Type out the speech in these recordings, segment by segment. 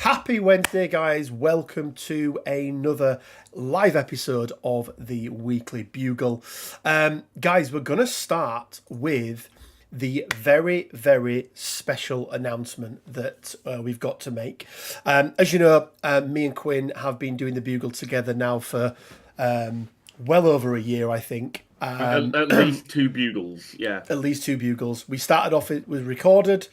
Happy Wednesday, guys. Welcome to another live episode of the Weekly Bugle. Guys, we're going to start with the very, very special announcement that we've got to make. As you know, me and Quinn have been doing the Bugle together now for well over a year, I think. At least two bugles, yeah. At least two bugles. We started off, it was recorded.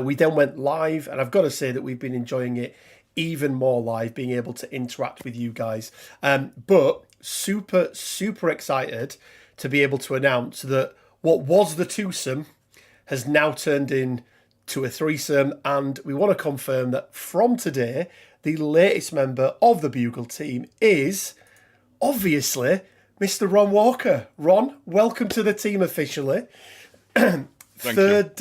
We then went live, and I've got to say that we've been enjoying it even more live, being able to interact with you guys. But super, super excited to be able to announce that what was the twosome has now turned into a threesome, and we want to confirm that from today, the latest member of the Bugle team is obviously Mr. Ron Walker. Ron, welcome to the team officially. Third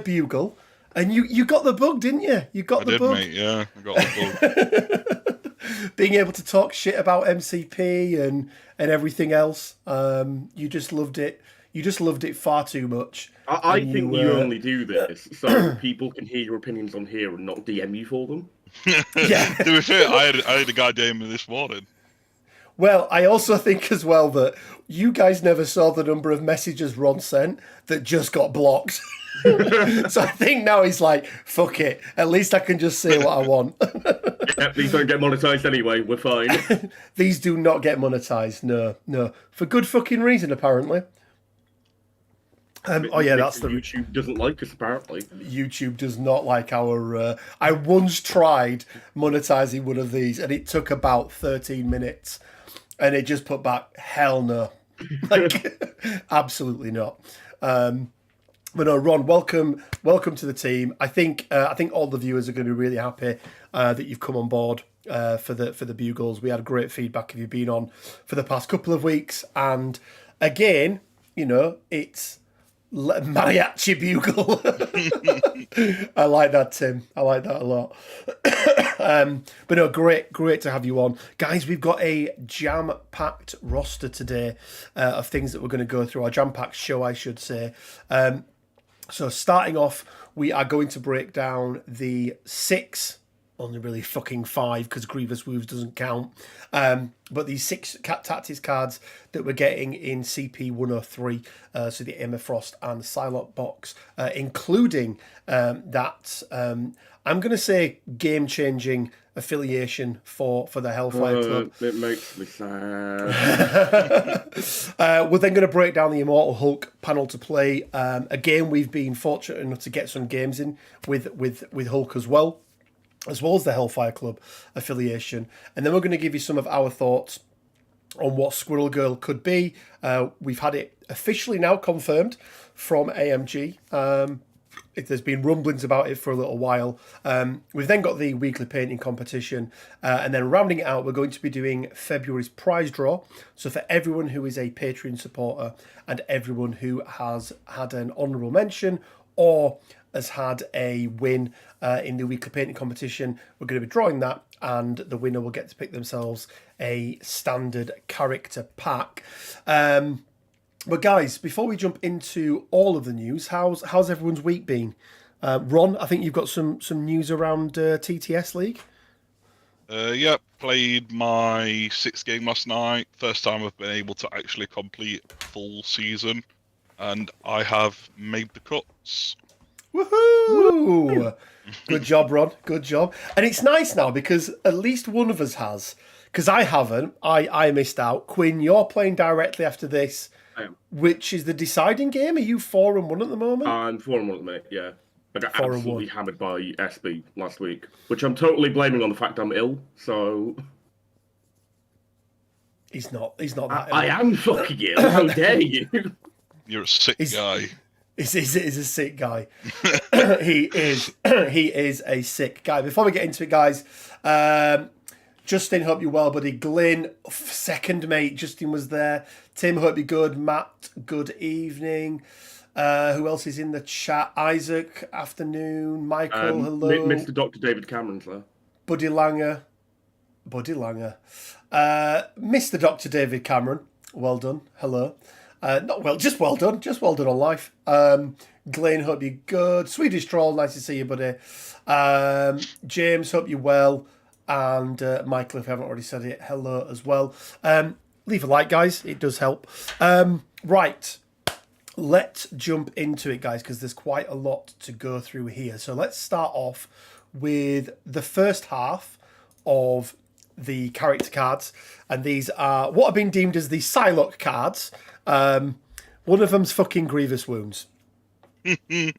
Bugle. And you got the bug, didn't you? You got the bug. Mate, yeah, I got the bug. Being able to talk shit about MCP and everything else. You just loved it. You just loved it far too much. I think you only do this so people can hear your opinions on here and not DM you for them. Yeah. To be fair, I had a guy DM me this morning. Well, I also think as well that you guys never saw the number of messages Ron sent that just got blocked. So I think now he's like, fuck it. At least I can just say what I want. Yeah, these don't get monetized anyway. We're fine. These do not get monetized. No. For good fucking reason, apparently. Oh yeah, that's the... YouTube doesn't like us, apparently. YouTube does not like our... I once tried monetizing one of these, and it took about 13 minutes. And it just put back, hell no. Like, absolutely not. But no, Ron, welcome to the team. I think all the viewers are going to be really happy that you've come on board for the Bugles. We had great feedback if you've been on for the past couple of weeks. And again, you know, it's mariachi bugle. I like that, Tim. I like that a lot. But no, great to have you on. Guys, we've got a jam-packed roster today of things that we're going to go through. Our jam-packed show, I should say. So starting off, we are going to break down the 6, only really fucking 5 because Grievous Wounds doesn't count. But these 6 Tactics cards that we're getting in CP 103, so the Emma Frost and Psylocke box, including that, I'm going to say game-changing affiliation for the Hellfire Club. It makes me sad. We're then going to break down the Immortal Hulk panel to play. Again, we've been fortunate enough to get some games in with Hulk as well as the Hellfire Club affiliation. And then we're going to give you some of our thoughts on what Squirrel Girl could be. We've had it officially now confirmed from AMG. There's been rumblings about it for a little while. We've then got the weekly painting competition. And then rounding it out, we're going to be doing February's prize draw. So for everyone who is a Patreon supporter and everyone who has had an honourable mention or has had a win in the weekly painting competition, we're going to be drawing that, and the winner will get to pick themselves a standard character pack. But guys, before we jump into all of the news, how's everyone's week been? Ron, I think you've got some news around TTS League. Yeah, played my 6th game last night. First time I've been able to actually complete a full season, and I have made the cuts. Woohoo! Good job, Ron. Good job. And it's nice now because at least one of us has. Because I haven't. I missed out. Quinn, you're playing directly after this, which is the deciding game. Are you 4-1 at the moment? I'm 4-1 at the minute, yeah. I got absolutely hammered by SB last week, which I'm totally blaming on the fact I'm ill, so... He's not that ill. I am fucking ill. How dare you? You're a sick guy. He's a sick guy. He is a sick guy. Before we get into it, guys, Justin, hope you're well, buddy. Glyn, second mate. Justin was there. Tim, hope you're good. Matt, good evening. Who else is in the chat? Isaac, afternoon. Michael, hello. Mr. Dr. David Cameron's there. Buddy Langer. Mr. Dr. David Cameron, well done. Hello. Not well, just well done on life. Glenn, hope you're good. Swedish Troll, nice to see you, buddy. James, hope you're well. And Michael, if I haven't already said it, hello as well. Leave a like, guys. It does help. Right. Let's jump into it, guys, because there's quite a lot to go through here. So let's start off with the first half of the character cards. And these are what have been deemed as the Psylocke cards. One of them's fucking Grievous Wounds. Fucking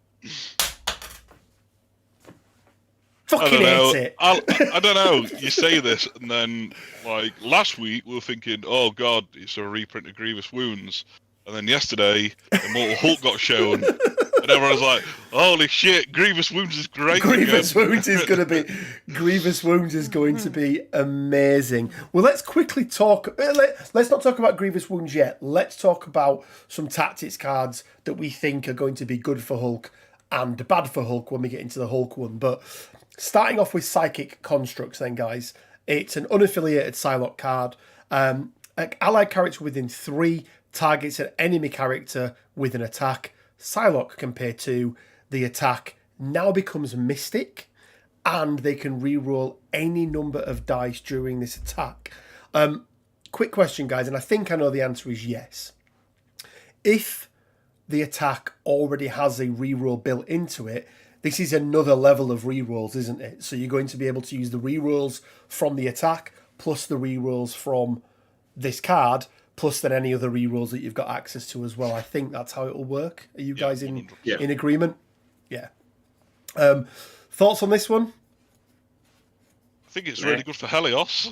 hates it. I don't know. You say this, and then, like, last week we were thinking, oh god, it's a reprint of Grievous Wounds. And then yesterday, Immortal Hulk got shown, and everyone was like, holy shit, Grievous Wounds is great. Grievous Wounds is going to be amazing. Well, let's quickly talk. Let's not talk about Grievous Wounds yet. Let's talk about some tactics cards that we think are going to be good for Hulk and bad for Hulk when we get into the Hulk one. But starting off with Psychic Constructs then, guys. It's an unaffiliated Psylocke card. An allied character within 3 targets an enemy character with an attack. Psylocke can pay 2. The attack now becomes Mystic, and they can reroll any number of dice during this attack. Quick question, guys, and I think I know the answer is yes. If the attack already has a reroll built into it, this is another level of rerolls, isn't it? So you're going to be able to use the rerolls from the attack plus the rerolls from this card, plus then any other rerolls that you've got access to as well. I think that's how it'll work. Are you guys in agreement? Yeah. Thoughts on this one? I think it's really good for Helios.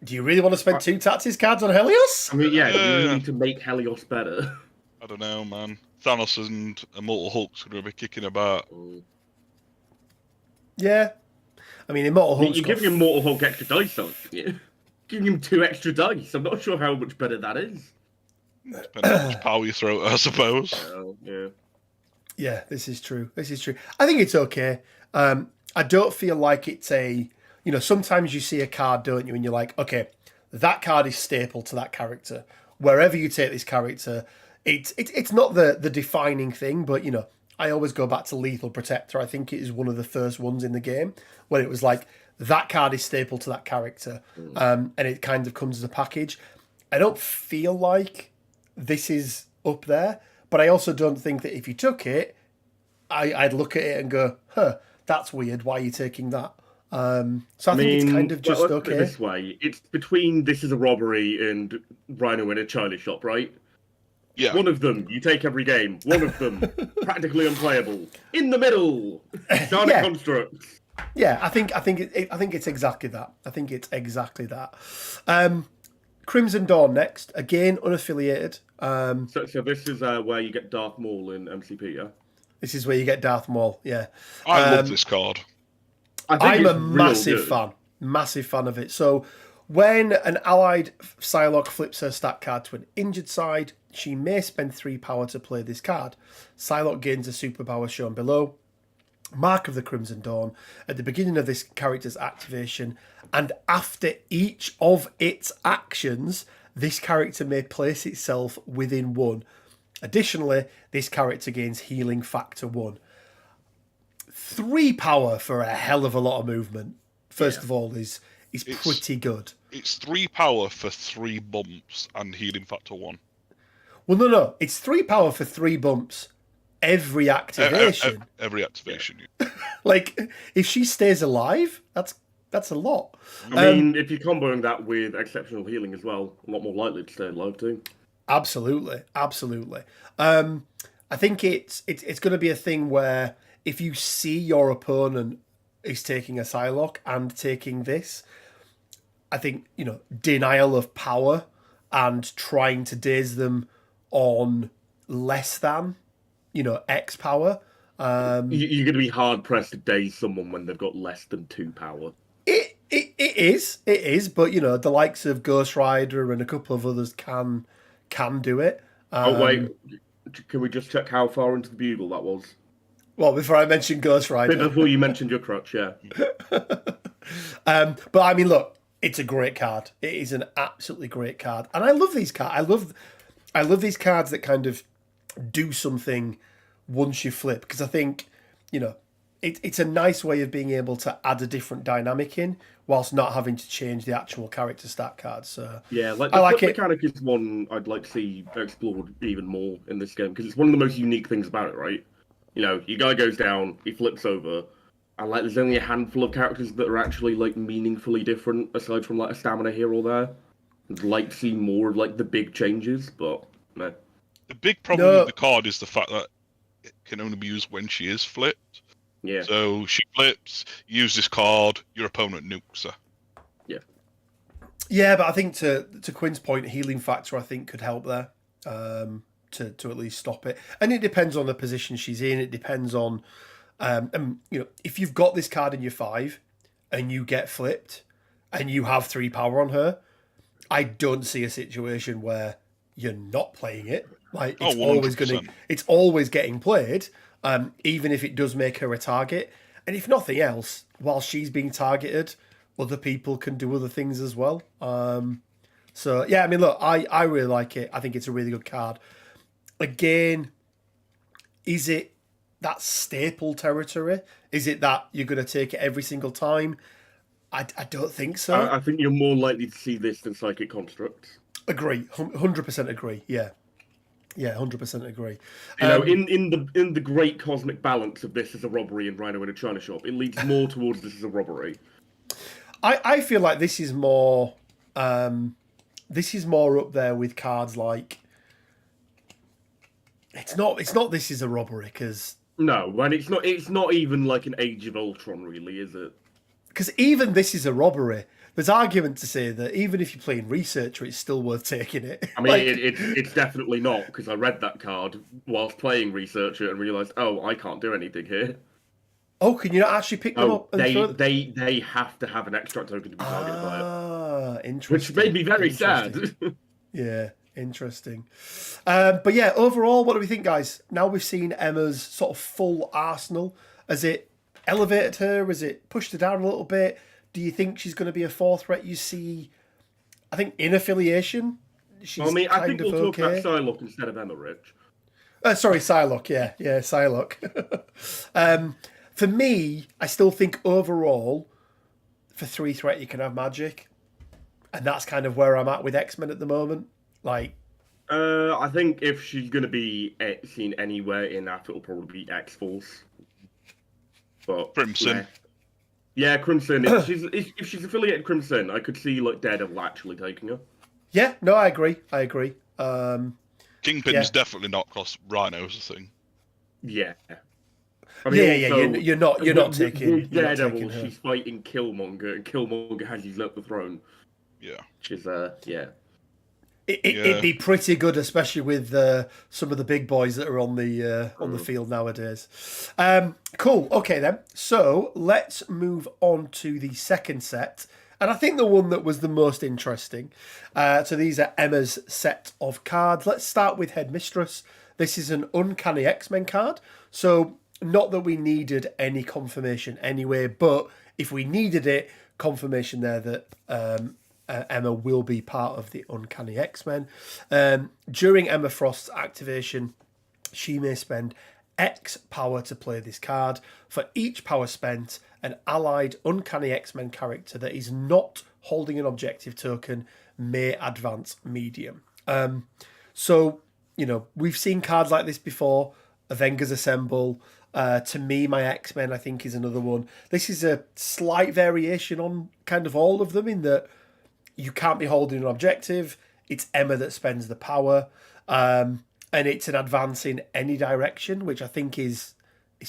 Do you really want to spend 2 tactics cards on Helios? I mean, you need to make Helios better. I don't know, man. Thanos and Immortal Hulk's going to be kicking about. Yeah. I mean, Immortal Hulk. You're giving Immortal Hulk extra dice, aren't you? Giving him 2 extra dice. I'm not sure how much better that is. Depending on how much power you throw, I suppose. Yeah. Yeah, this is true. I think it's okay. I don't feel like it's a... sometimes you see a card, don't you, and you're like, okay, that card is staple to that character. Wherever you take this character, it's not the defining thing, but, I always go back to Lethal Protector. I think it is one of the first ones in the game where it was like, that card is staple to that character, and it kind of comes as a package. I don't feel like this is up there, but I also don't think that if you took it, I'd look at it and go, that's weird, why are you taking that? So I think it's kind of just okay. This way, it's between this is a robbery and Rhino in a China shop, right? Yeah. One of them you take every game. One of them practically unplayable. In the middle, Sonic Constructs. Yeah, I think it's exactly that. I think it's exactly that. Crimson Dawn next, again unaffiliated. So this is where you get Darth Maul in MCP, yeah. This is where you get Darth Maul, yeah. I love this card. I'm a massive fan of it. So when an allied Psylocke flips her stat card to an injured side, she may spend 3 power to play this card. Psylocke gains a superpower shown below. Mark of the Crimson Dawn at the beginning of this character's activation, and after each of its actions, this character may place itself within 1. Additionally, this character gains healing factor 1. 3 power for a hell of a lot of movement. First of all, is pretty good. It's 3 power for 3 bumps and healing factor 1. Well, no, it's 3 power for 3 bumps. Every activation. Every activation. Like, if she stays alive, that's a lot. I mean, if you're comboing that with exceptional healing as well, a lot more likely to stay alive too. Absolutely. I think it's going to be a thing where if you see your opponent is taking a Psylocke and taking this, I think, denial of power and trying to daze them on less than, X power. You're going to be hard pressed to daze someone when they've got less than 2 power. It is, but the likes of Ghost Rider and a couple of others can do it. Wait, can we just check how far into the Bugle that was? Well, before I mention Ghost Rider. Before you mentioned your crutch, yeah. But I mean, look, it's a great card. It is an absolutely great card, and I love these cards. I love these cards that kind of do something once you flip, because I think, you know, it's a nice way of being able to add a different dynamic in whilst not having to change the actual character stat cards. So yeah, like I like flip it. mechanic is one I'd like to see explored even more in this game, because it's one of the most unique things about it, right? You know, your guy goes down, he flips over, and like there's only a handful of characters that are actually like meaningfully different aside from like a stamina here or there. I'd like to see more of like the big changes, but no. The big problem with the card is the fact that it can only be used when she is flipped. Yeah. So she flips, use this card, your opponent nukes her. Yeah. Yeah, but I think to Quinn's point, healing factor I think could help there, to at least stop it. And it depends on the position she's in. It depends on, you know, if you've got this card in your 5 and you get flipped and you have 3 power on her, I don't see a situation where you're not playing it. Like it's always getting played. Even if it does make her a target. And if nothing else, while she's being targeted, other people can do other things as well. So, yeah, I mean, look, I really like it. I think it's a really good card. Again, is it that staple territory? Is it that you're going to take it every single time? I don't think so. I think you're more likely to see this than Psychic Constructs. Agree. 100% agree, yeah. Yeah, 100% agree. You know, in the great cosmic balance of this as a robbery and Rhino in a China shop, it leads more towards this as a robbery. I feel like this is more up there with cards like it's not this is a robbery, because no, and it's not even like an Age of Ultron, really, is it? Because even this is a robbery. There's argument to say that even if you're playing Researcher, it's still worth taking it. I mean, it's definitely not, because I read that card whilst playing Researcher and realised, oh, I can't do anything here. Oh, can you not actually pick them up? And they have to have an extract token to be targeted by it. Ah, interesting. Which made me very sad. Yeah, interesting. But yeah, overall, what do we think, guys? Now we've seen Emma's sort of full arsenal. Has it elevated her? Has it pushed her down a little bit? Do you think she's going to be a 4th threat? You see, I think in affiliation, she's I think we'll talk about Psylocke instead of Emma, Rich. Sorry, Psylocke, yeah, Psylocke. For me, I still think overall, for 3 threat, you can have magic. And that's kind of where I'm at with X-Men at the moment. Like, I think if she's going to be seen anywhere in that, it'll probably be X-Force. But Crimson. Yeah, Crimson. If she's affiliated Crimson, I could see like Daredevil actually taking her. Yeah, no, I agree. Kingpin's definitely not, because Rhino's a thing. Yeah. I mean, you're not taking Daredevil. Her. She's fighting Killmonger, and Killmonger has usurped the throne. Yeah. Which is It'd be pretty good, especially with some of the big boys that are on the field nowadays. Cool. Okay, then. So let's move on to the second set, and I think the one that was the most interesting. So these are Emma's set of cards. Let's start with Headmistress. This is an Uncanny X-Men card. So not that we needed any confirmation anyway, but if we needed it, confirmation there that Emma will be part of the Uncanny X-Men. During Emma Frost's activation, she may spend X power to play this card. For each power spent, an allied Uncanny X-Men character that is not holding an objective token may advance medium. So, you know, we've seen cards like this before. Avengers Assemble. To me, my X-Men, I think, is another one. This is a slight variation on kind of all of them in that you can't be holding an objective. It's Emma that spends the power. And it's an advance in any direction, which I think is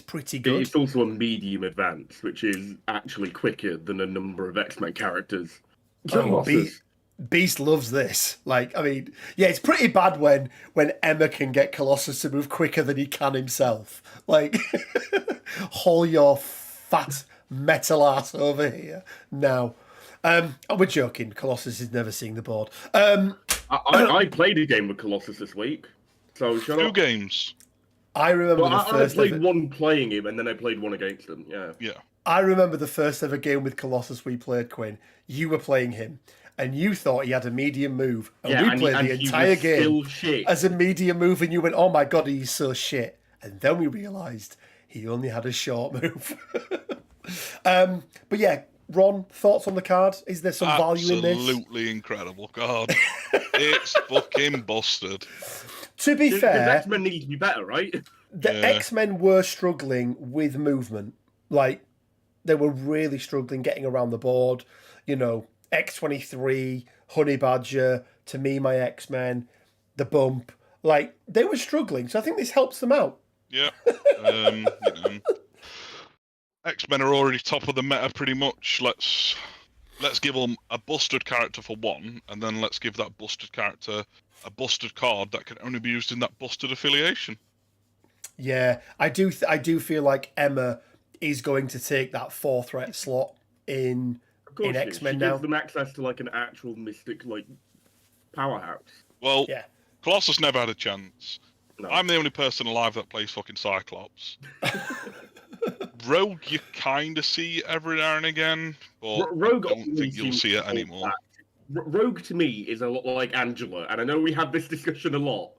pretty good. It's also a medium advance, which is actually quicker than a number of X-Men characters. Beast loves this. Like, I mean, yeah, it's pretty bad when Emma can get Colossus to move quicker than he can himself. Like, haul your fat metal ass over here now. We're joking. Colossus is never seeing the board. I played a game with Colossus this week. So shut up. 2 games. I remember the first. I played one playing him, and then I played one against him. Yeah. Yeah. I remember the first ever game with Colossus we played, Quinn. You were playing him, and you thought he had a medium move, and Yeah, we and played he- the and he entire was game still shit. as a medium move, and you went, "Oh my god, he's so shit," and then we realised he only had a short move. But yeah, Ron, thoughts on the card? Is there some value in this? Absolutely incredible. God, it's fucking busted. To be The fair, X-Men need to be better, right? the Yeah. X-Men were struggling with movement. Like, they were really struggling getting around the board. You know, X-23, Honey Badger, To Me, My X-Men, The Bump. Like, they were struggling, so I think this helps them out. Yeah. X-Men are already top of the meta pretty much. Let's give them a busted character for one, and then let's give that busted character a busted card that can only be used in that busted affiliation. Yeah, I do feel like Emma is going to take that 4-threat slot in Of course, X-Men she now. gives them access to like an actual mystic like powerhouse. Well, Yeah. Colossus never had a chance. No. I'm the only person alive that plays fucking Cyclops. Rogue, you kind of see every now and again, but Rogue I don't always think you'll seems see it to anymore. hold back. Rogue to me is a lot like Angela, and I know we have this discussion a lot,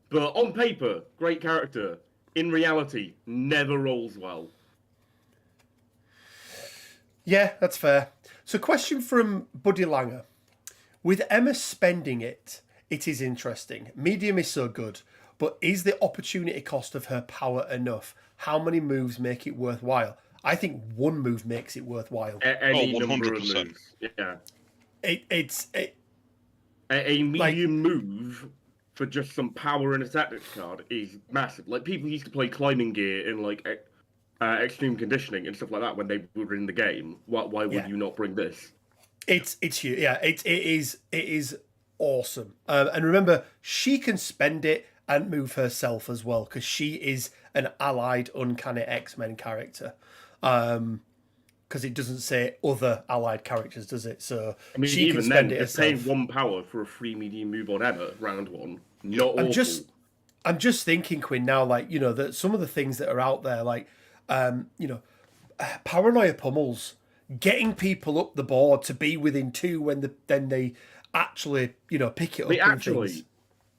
but on paper, great character. In reality, never rolls well. Yeah, that's fair. So, question from Buddy Langer. With Emma spending it, it is interesting. Medium is so good, but is the opportunity cost of her power enough? How many moves make it worthwhile? I think one move makes it worthwhile. Any number of 100%. moves. Yeah. It's A medium move for just some power and a tactics card is massive. Like, people used to play climbing gear in, like, extreme conditioning and stuff like that when they were in the game. Why would you not bring this? It's huge. Yeah, it is awesome. And remember, she can spend it and move herself as well, because she is an allied uncanny X-Men character. Because it doesn't say other allied characters, does it? So I mean, she can even spend then, it just paying herself. 1 power for a free medium move on Emma, round 1, not awful. I'm just thinking, Quinn, now, like, you know, that some of the things that are out there, like, you know, paranoia pummels, getting people up the board to be within 2 when then they actually, you know, pick it up. Actually,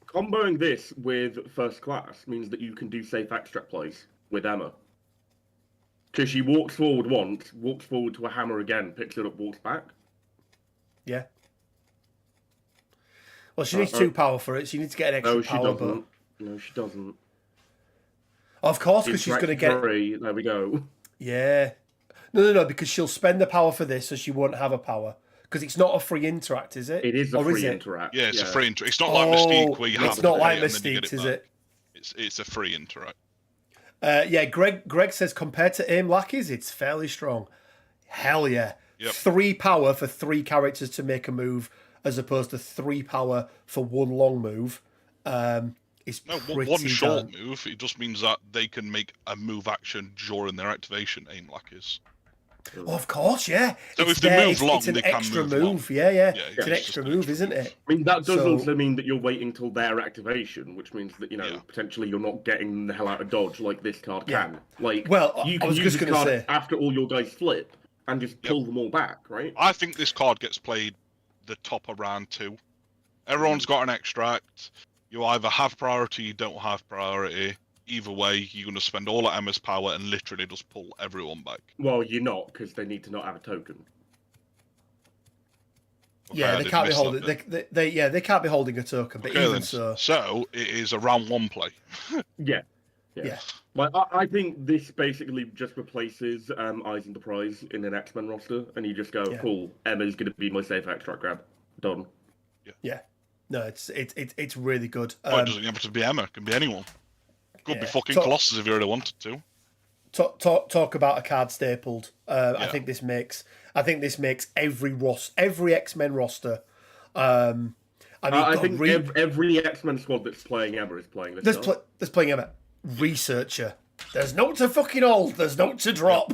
comboing this with First Class means that you can do safe extract plays with Emma. Because she walks forward once, walks forward to a hammer again, picks it up, walks back. Yeah. Well, she needs 2 power for it. She needs to get an extra No, she power, doesn't. No, she doesn't. Of course, because she's going to get. Free. There we go. Yeah. No, because she'll spend the power for this, so she won't have a power. Because it's not a free interact, is it? It is a Or free it? interact. Yeah, it's a free interact. It's not like Mystique where you have It's to not pay like and then you get Mystique, it is back. it? It's a free interact. Yeah, Greg says compared to aim lackeys, it's fairly strong. Hell yeah. Yep. 3 power for 3 characters to make a move, as opposed to 3 power for 1 long move. It's No, pretty one short damn- move. It just means that they can make a move action during their activation. Aim lackeys. Oh, of course, yeah. So It's if they there, move long, it's an they can extra move long. Yeah. Yeah, It's an it's extra just an move, extra isn't move. it? I mean, that does So- also mean that you're waiting till their activation, which means that, you know, Yeah. potentially you're not getting the hell out of dodge like this card Yeah. can. Like, Well, you I can was use just this gonna card say- after all your dice flip and just pull them all back, right? I think this card gets played the top of round 2. Everyone's got an extract. You either have priority, you don't have priority. Either way, you're going to spend all of Emma's power and literally just pull everyone back. Well, you're not, because they need to not have a token. Okay, Yeah, I they did can't be miss that holding. bit. They can't be holding a token. But Okay, even then. so, So it is a round 1 play. Yeah. yeah. Like, I think this basically just replaces Eyes on the Prize in an X-Men roster, and you just go, Yeah. cool, Emma's going to be my safe extract grab. Done. Yeah. No, it's really good. Oh, it doesn't have to be Emma. It can be anyone. Could be Yeah. fucking So- Colossus if you really wanted to. Talk about a card stapled. I Yeah. think this makes every X-Men roster. I mean, I God, think every X-Men squad that's playing Emma is playing this card. there's playing Emma. Researcher. There's no to fucking hold. There's no to drop.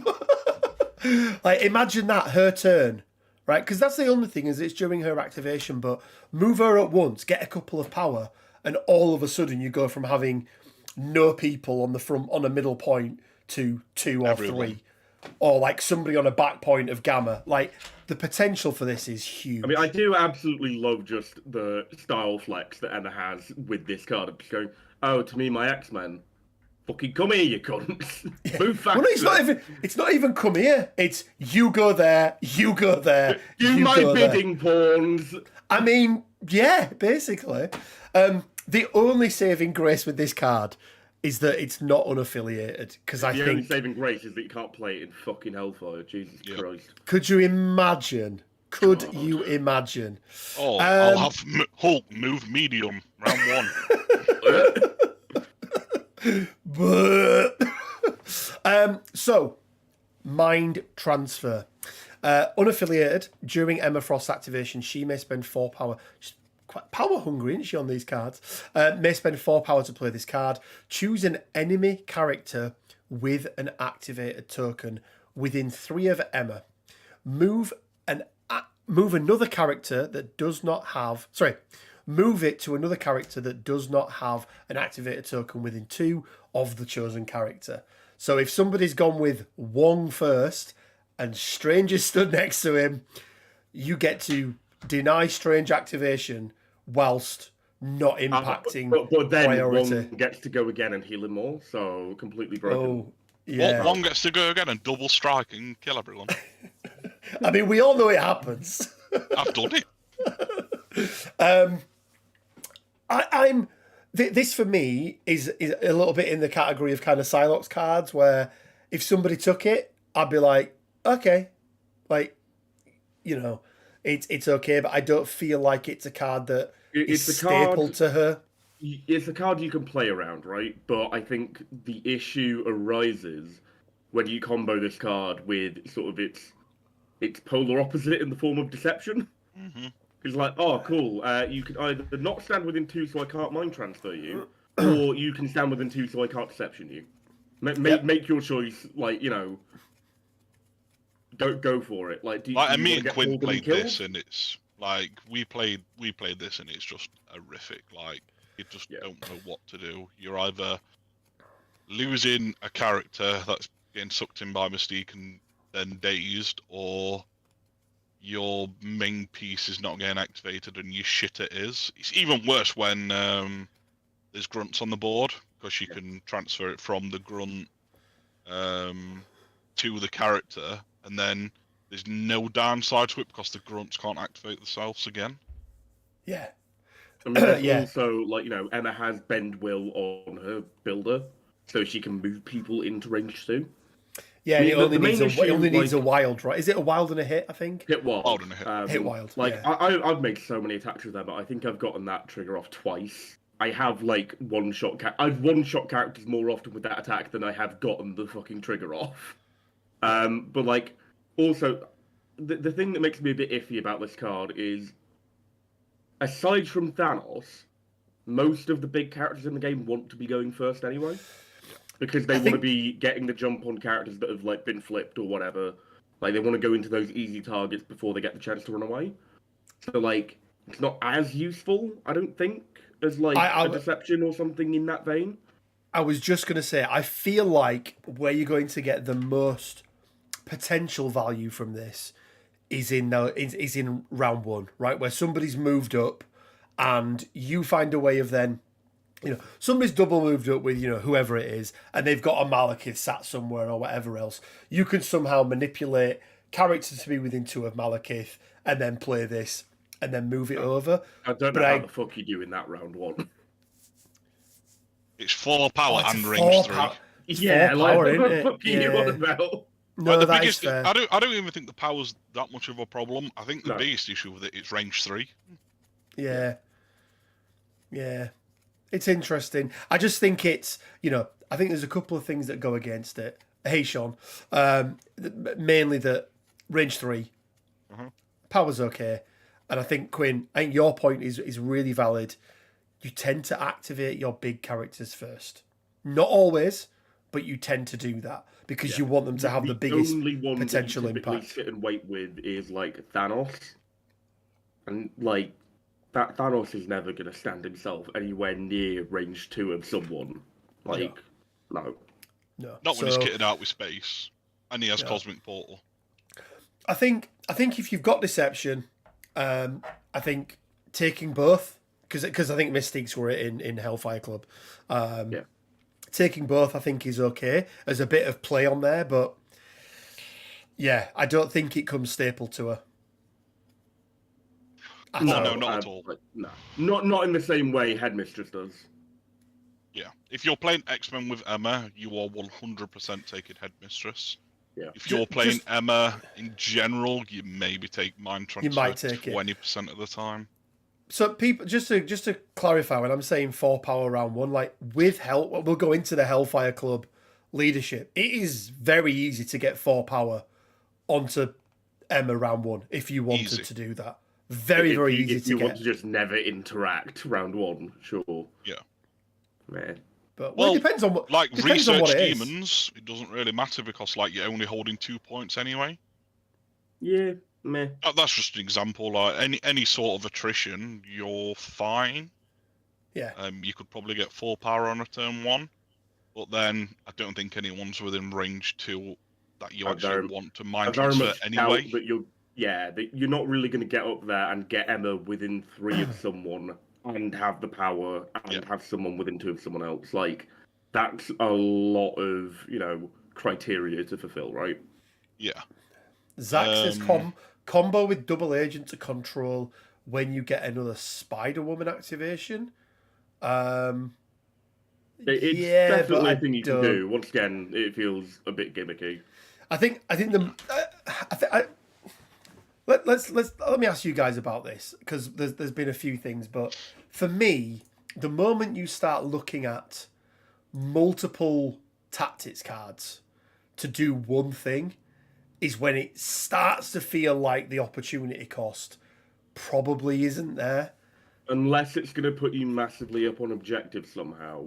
Like, imagine that, her turn, right? Because that's the only thing, is it's during her activation. But move her at once, get a couple of power, and all of a sudden you go from having no people on the front on a middle point to 2 or Everyone. 3. or like somebody on a back point of Gamma. Like the potential for this is huge. I mean, I do absolutely love just the style flex that Emma has with this card. I'm just going, oh, to me, my X-Men. Fucking come here, you cunts. Move faster. Well, it's not even come here. It's you go there, you go there. Do my bidding, pawns. I mean, yeah, basically. The only saving grace with this card is that it's not unaffiliated. Because I think the only saving grace is that you can't play it in fucking Hellfire. Jesus Christ. Could you imagine? Could you imagine? Oh, I'll have Hulk move medium round 1. So, mind transfer. Unaffiliated, during Emma Frost's activation, she may spend 4 power. She's quite power hungry, isn't she, on these cards? May spend 4 power to play this card. Choose an enemy character with an activated token within 3 of Emma. Move another character that does not have... Move it to another character that does not have an activated token within 2 of the chosen character. So if somebody's gone with Wong first and Strange is stood next to him, you get to deny Strange activation whilst not impacting but then priority. Wong gets to go again and heal him more, so completely broken. Oh, yeah. One gets to go again and double strike and kill everyone. I mean, we all know it happens. I've done it. This for me is a little bit in the category of kind of Psylocke cards, where if somebody took it, I'd be like, okay, like, you know, it's okay, but I don't feel like it's a card that is staple to her. It's a card you can play around, right? But I think the issue arises when you combo this card with sort of its polar opposite in the form of deception. Mm-hmm. It's like, oh, cool. You can either not stand within 2 so I can't mind transfer you, or you can stand within 2 so I can't deception you. Make your choice, like, you know, go for it. Like, me and Quinn played this, and it's like we played this, and it's just horrific. Like, you just don't know what to do. You're either losing a character that's getting sucked in by Mystique and then dazed, or your main piece is not getting activated and your shit it is. It's even worse when there's grunts on the board, because you can transfer it from the grunt to the character, and then there's no downside to it because the grunts can't activate themselves again. Yeah. I mean, also, like, you know, Emma has Bend Will on her builder, so she can move people into range 2. Yeah, it only needs a wild, right? Is it a wild and a hit, I think? Hit wild. Wild and a hit. Hit wild, Like, I've made so many attacks with Emma. I think I've gotten that trigger off twice. I have, like, I've one-shot characters more often with that attack than I have gotten the fucking trigger off. But, like, also, the thing that makes me a bit iffy about this card is, aside from Thanos, most of the big characters in the game want to be going first anyway. Because they want to be getting the jump on characters that have, like, been flipped or whatever. Like, they want to go into those easy targets before they get the chance to run away. So, like, it's not as useful, I don't think, as, like, a deception or something in that vein. I was just going to say, I feel like where you're going to get the most potential value from this is in round 1, right? Where somebody's moved up and you find a way of then, you know, somebody's double moved up with, you know, whoever it is, and they've got a Malekith sat somewhere or whatever else. You can somehow manipulate characters to be within 2 of Malekith and then play this and then move it over. I don't know how the fuck you do in that round 1. It's 4 power and range 3. Yeah, like, what the fuck are you on about? No, the that biggest, is fair. I don't even think the power's that much of a problem. I think the biggest issue with it is range 3. Yeah. It's interesting. I just think it's, you know, I think there's a couple of things that go against it. Hey, Sean. Mainly that range 3. Power's okay. And I think, Quinn, I think your point is really valid. You tend to activate your big characters first. Not always, but you tend to do that because you want them to have the biggest potential impact. The only one that you sit and wait with is, like, Thanos. And, like, Thanos is never going to stand himself anywhere near range 2 of someone. Like, no. Not when he's kitted out with space. And he has Cosmic Portal. I think if you've got Deception, I think taking both, because I think Mystiques were in Hellfire Club. Taking both, I think, is okay. There's a bit of play on there, but yeah, I don't think it comes staple to her. No, not at all. No, not in the same way Headmistress does. Yeah, if you're playing X-Men with Emma, you are 100% taking Headmistress. Yeah. If you're playing Emma in general, you maybe take Mind Transfer. You might take 20% of the time. So people, just to clarify, when I'm saying 4 power round 1, like with we'll go into the Hellfire Club leadership. It is very easy to get 4 power onto Emma round 1 if you wanted to do that. Very easy to get. If you want to just never interact round 1, sure. Yeah. Man. But it depends on what. Like depends on Research what Demons, it doesn't really matter because like you're only holding 2 points anyway. Yeah, meh. That's just an example. Like any sort of attrition, you're fine. Yeah. You could probably get 4 power on a turn 1, but then I don't think anyone's within range 2 that you actually want to mind transfer anyway. But you're not really going to get up there and get Emma within 3 of someone and have the power and have someone within 2 of someone else. Like, that's a lot of, criteria to fulfill, right? Yeah. Zach says combo with double agent to control when you get another Spider-Woman activation. It's definitely a thing you can do. Once again, it feels a bit gimmicky. Let me ask you guys about this, because there's been a few things, but for me, the moment you start looking at multiple tactics cards to do one thing is when it starts to feel like the opportunity cost probably isn't there. Unless it's going to put you massively up on objective somehow,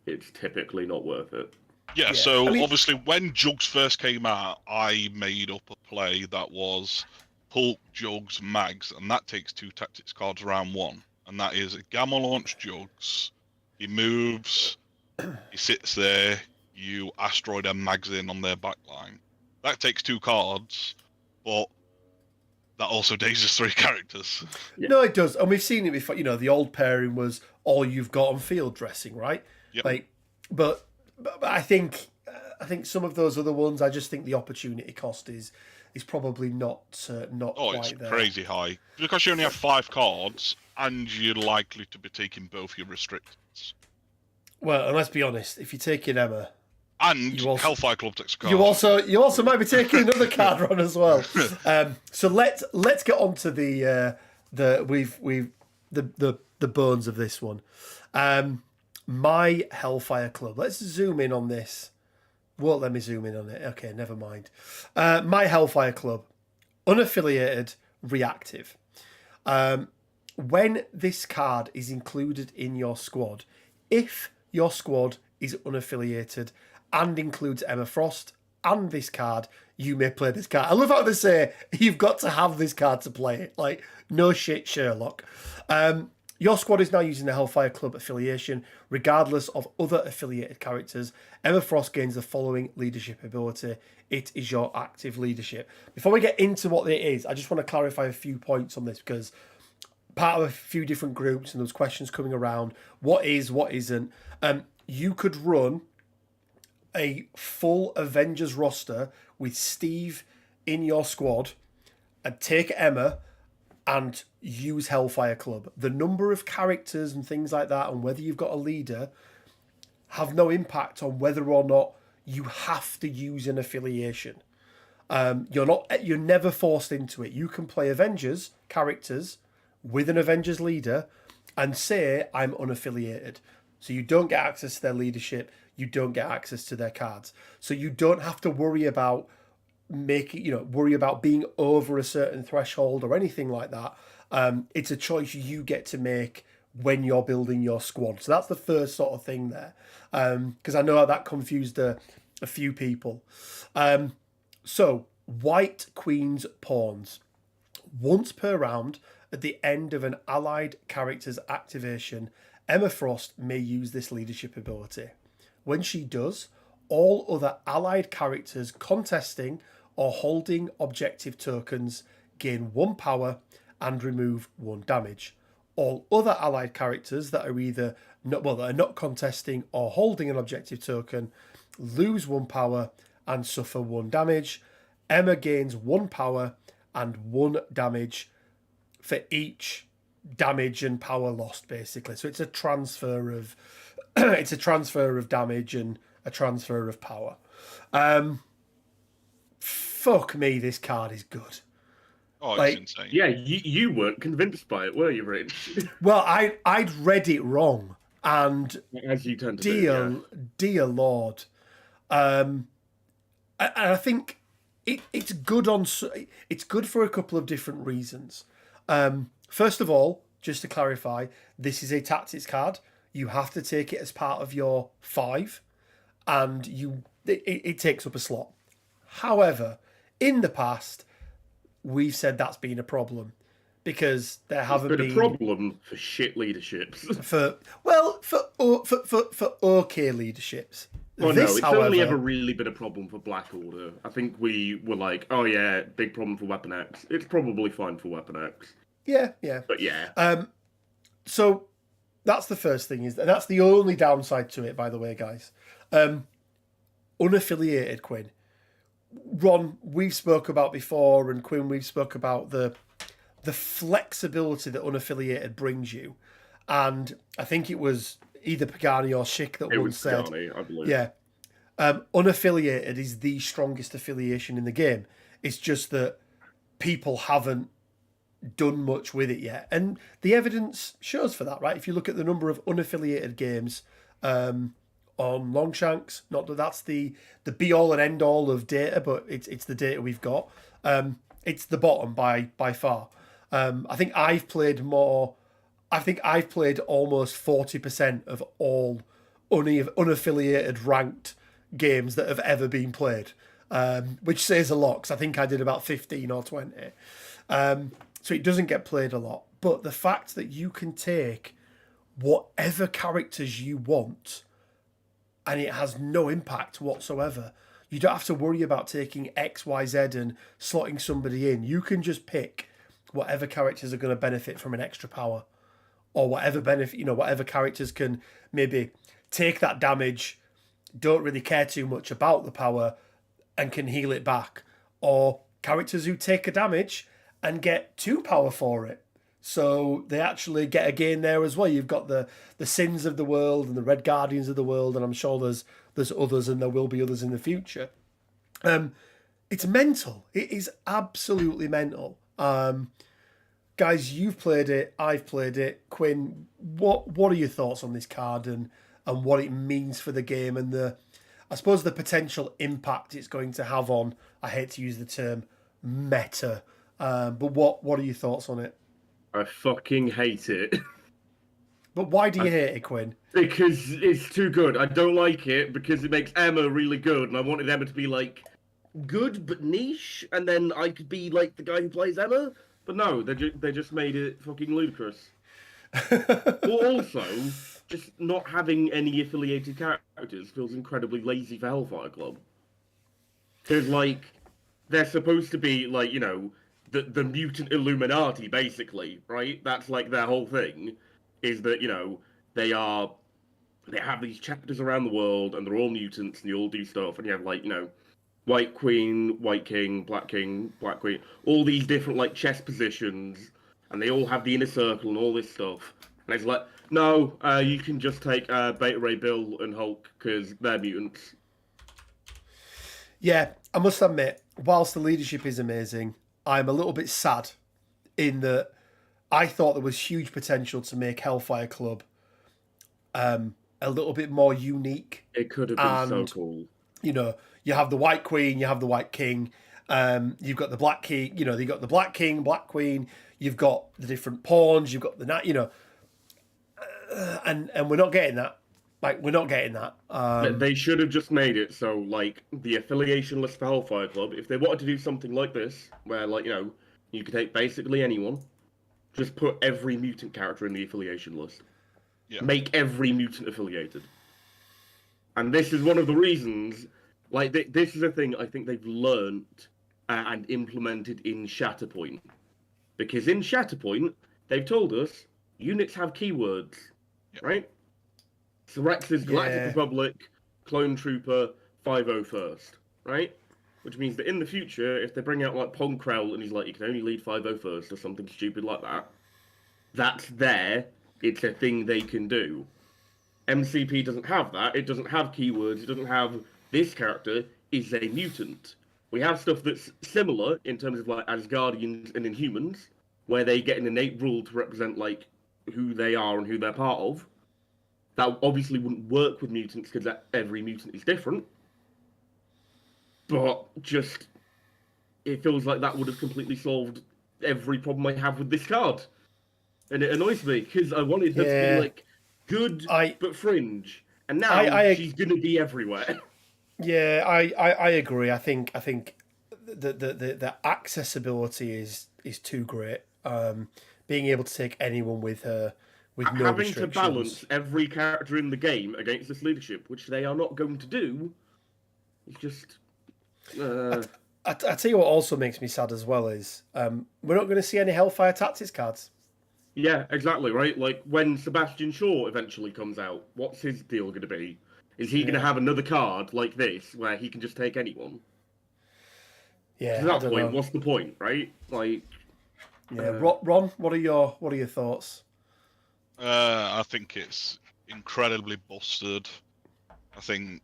it's typically not worth it. Yeah, so obviously when Jugs first came out, I made up a play that was Hulk, Jugs, Mags, and that takes 2 tactics cards round 1. And that is a Gamma Launch Jugs. He moves, he sits there, you asteroid and Mags in on their backline. That takes 2 cards, but that also dazes 3 characters. Yeah. No, it does. And we've seen it before. The old pairing was all you've got on field dressing, right? Yep. But I think some of those other ones, I just think the opportunity cost is probably not quite there. It's crazy high. Because you only have 5 cards, and you're likely to be taking both your restrictions. Well, and let's be honest, if you're taking Emma... And Hellfire Club takes a card. You also might be taking another card run as well. So let's get on to the bones of this one. My Hellfire Club. Let's zoom in on this. Won't let me zoom in on it. Okay, never mind. My Hellfire Club, unaffiliated, reactive. When this card is included in your squad, if your squad is unaffiliated and includes Emma Frost and this card, you may play this card. I love how they say you've got to have this card to play it. Like, no shit, Sherlock. Your squad is now using the Hellfire Club affiliation, regardless of other affiliated characters. Emma Frost gains the following leadership ability. It is your active leadership. Before we get into what it is, I just want to clarify a few points on this, because part of a few different groups and those questions coming around, what is, what isn't. You could run a full Avengers roster with Steve in your squad and take Emma and use Hellfire Club. The number of characters and things like that, and whether you've got a leader, have no impact on whether or not you have to use an affiliation. You're never forced into it. You can play Avengers characters with an Avengers leader and say, I'm unaffiliated. So you don't get access to their leadership. You don't get access to their cards. So you don't have to worry about being over a certain threshold or anything like that. It's a choice you get to make when you're building your squad. So that's the first sort of thing there. Because I know that confused a few people. So White Queen's Pawns. Once per round, at the end of an allied character's activation, Emma Frost may use this leadership ability. When she does, all other allied characters contesting or holding objective tokens gain 1 power and remove 1 damage. All other allied characters that are either not contesting or holding an objective token lose 1 power and suffer 1 damage. Emma gains 1 power and 1 damage for each damage and power lost, basically. So it's a transfer of damage and a transfer of power. Fuck me, this card is good. Oh, it's Like, insane. Yeah, you weren't convinced by it, were you, Rich? Well, I'd read it wrong, and As you tend to do. dear Lord, and I think it's good it's good for a couple of different reasons. First of all, just to clarify, this is a tactics card. You have to take it as part of your 5, and it takes up a slot. However, in the past, we've said that's been a problem because there haven't been a problem for shit leaderships. for okay leaderships. Oh This, no, it's however, only ever really been a problem for Black Order. I think we were like, oh yeah, big problem for Weapon X. It's probably fine for Weapon X. yeah. But yeah. So that's the first thing, that's the only downside to it, by the way, guys. Unaffiliated Quinn. Ron, we've spoke about before, and Quinn, we've spoke about the flexibility that unaffiliated brings you. And I think it was either Pagani or Schick that once said, Pagani, I believe. yeah, unaffiliated is the strongest affiliation in the game. It's just that people haven't done much with it yet. And the evidence shows for that, right? If you look at the number of unaffiliated games on Longshanks, not that that's the be all and end all of data, but it's the data we've got. It's the bottom by far. I think I've played almost 40% of all unaffiliated ranked games that have ever been played, which says a lot, because I think I did about 15 or 20. So it doesn't get played a lot. But the fact that you can take whatever characters you want and it has no impact whatsoever. You don't have to worry about taking X, Y, Z and slotting somebody in. You can just pick whatever characters are going to benefit from an extra power, or whatever whatever characters can maybe take that damage, don't really care too much about the power, and can heal it back, or characters who take a damage and get 2 power for it. So they actually get a gain there as well. You've got the Sins of the world and the Red Guardians of the world, and I'm sure there's others, and there will be others in the future. It's mental. It is absolutely mental. Guys, you've played it. I've played it. Quinn, what are your thoughts on this card and what it means for the game and I suppose the potential impact it's going to have on, I hate to use the term, meta. But what are your thoughts on it? I fucking hate it. But why do you hate it, Quinn? Because it's too good. I don't like it because it makes Emma really good, and I wanted Emma to be like good but niche, and then I could be like the guy who plays Emma. But no, they just made it fucking ludicrous. Well, also, just not having any affiliated characters feels incredibly lazy for Hellfire Club. Because like they're supposed to be like, you know, the mutant Illuminati, basically, right? That's like their whole thing, is that, you know, they have these chapters around the world, and they're all mutants, and they all do stuff, and you have, like, you know, White Queen, White King, Black Queen, all these different, like, chess positions, and they all have the inner circle and all this stuff. And it's like, no, you can just take Beta Ray Bill and Hulk, because they're mutants. Yeah, I must admit, whilst the leadership is amazing, I'm a little bit sad in that I thought there was huge potential to make Hellfire Club a little bit more unique. It could have been so cool. You know, you have the White Queen, you have the White King, you've got the Black King, you know, you've got the Black King, Black Queen, you've got the different pawns, you've got the Knight, you know, and we're not getting that. Like, we're not getting that. They should have just made it so, like, the affiliation list for Hellfire Club, if they wanted to do something like this, where, like, you know, you could take basically anyone, just put every mutant character in the affiliation list. Yeah. Make every mutant affiliated. And this is one of the reasons, like, this is a thing I think they've learnt and implemented in Shatterpoint. Because in Shatterpoint, they've told us units have keywords, right? So Rex's Galactic Republic, Clone Trooper, 501st, right? Which means that in the future, if they bring out, like, Ponkrell and he's like, you can only lead 501st or something stupid like that, that's there. It's a thing they can do. MCP doesn't have that. It doesn't have keywords. It doesn't have this character is a mutant. We have stuff that's similar in terms of like Asgardians and Inhumans, where they get an innate rule to represent like who they are and who they're part of. That obviously wouldn't work with mutants because every mutant is different. But just it feels like that would have completely solved every problem I have with this card, and it annoys me because I wanted her to be like. Good, but fringe, and now she's going to be everywhere. Yeah, I agree. I think the accessibility is too great. Being able to take anyone with her with no having restrictions. To balance every character in the game against this leadership, which they are not going to do, is just. I tell you what also makes me sad as well is we're not going to see any Hellfire Tactics cards. Yeah, exactly, right? Like, when Sebastian Shaw eventually comes out, what's his deal going to be? Is he going to have another card like this, where he can just take anyone? Yeah, at that point, what's the point, right? Like... Yeah, Ron, what are your thoughts? I think it's incredibly busted. I think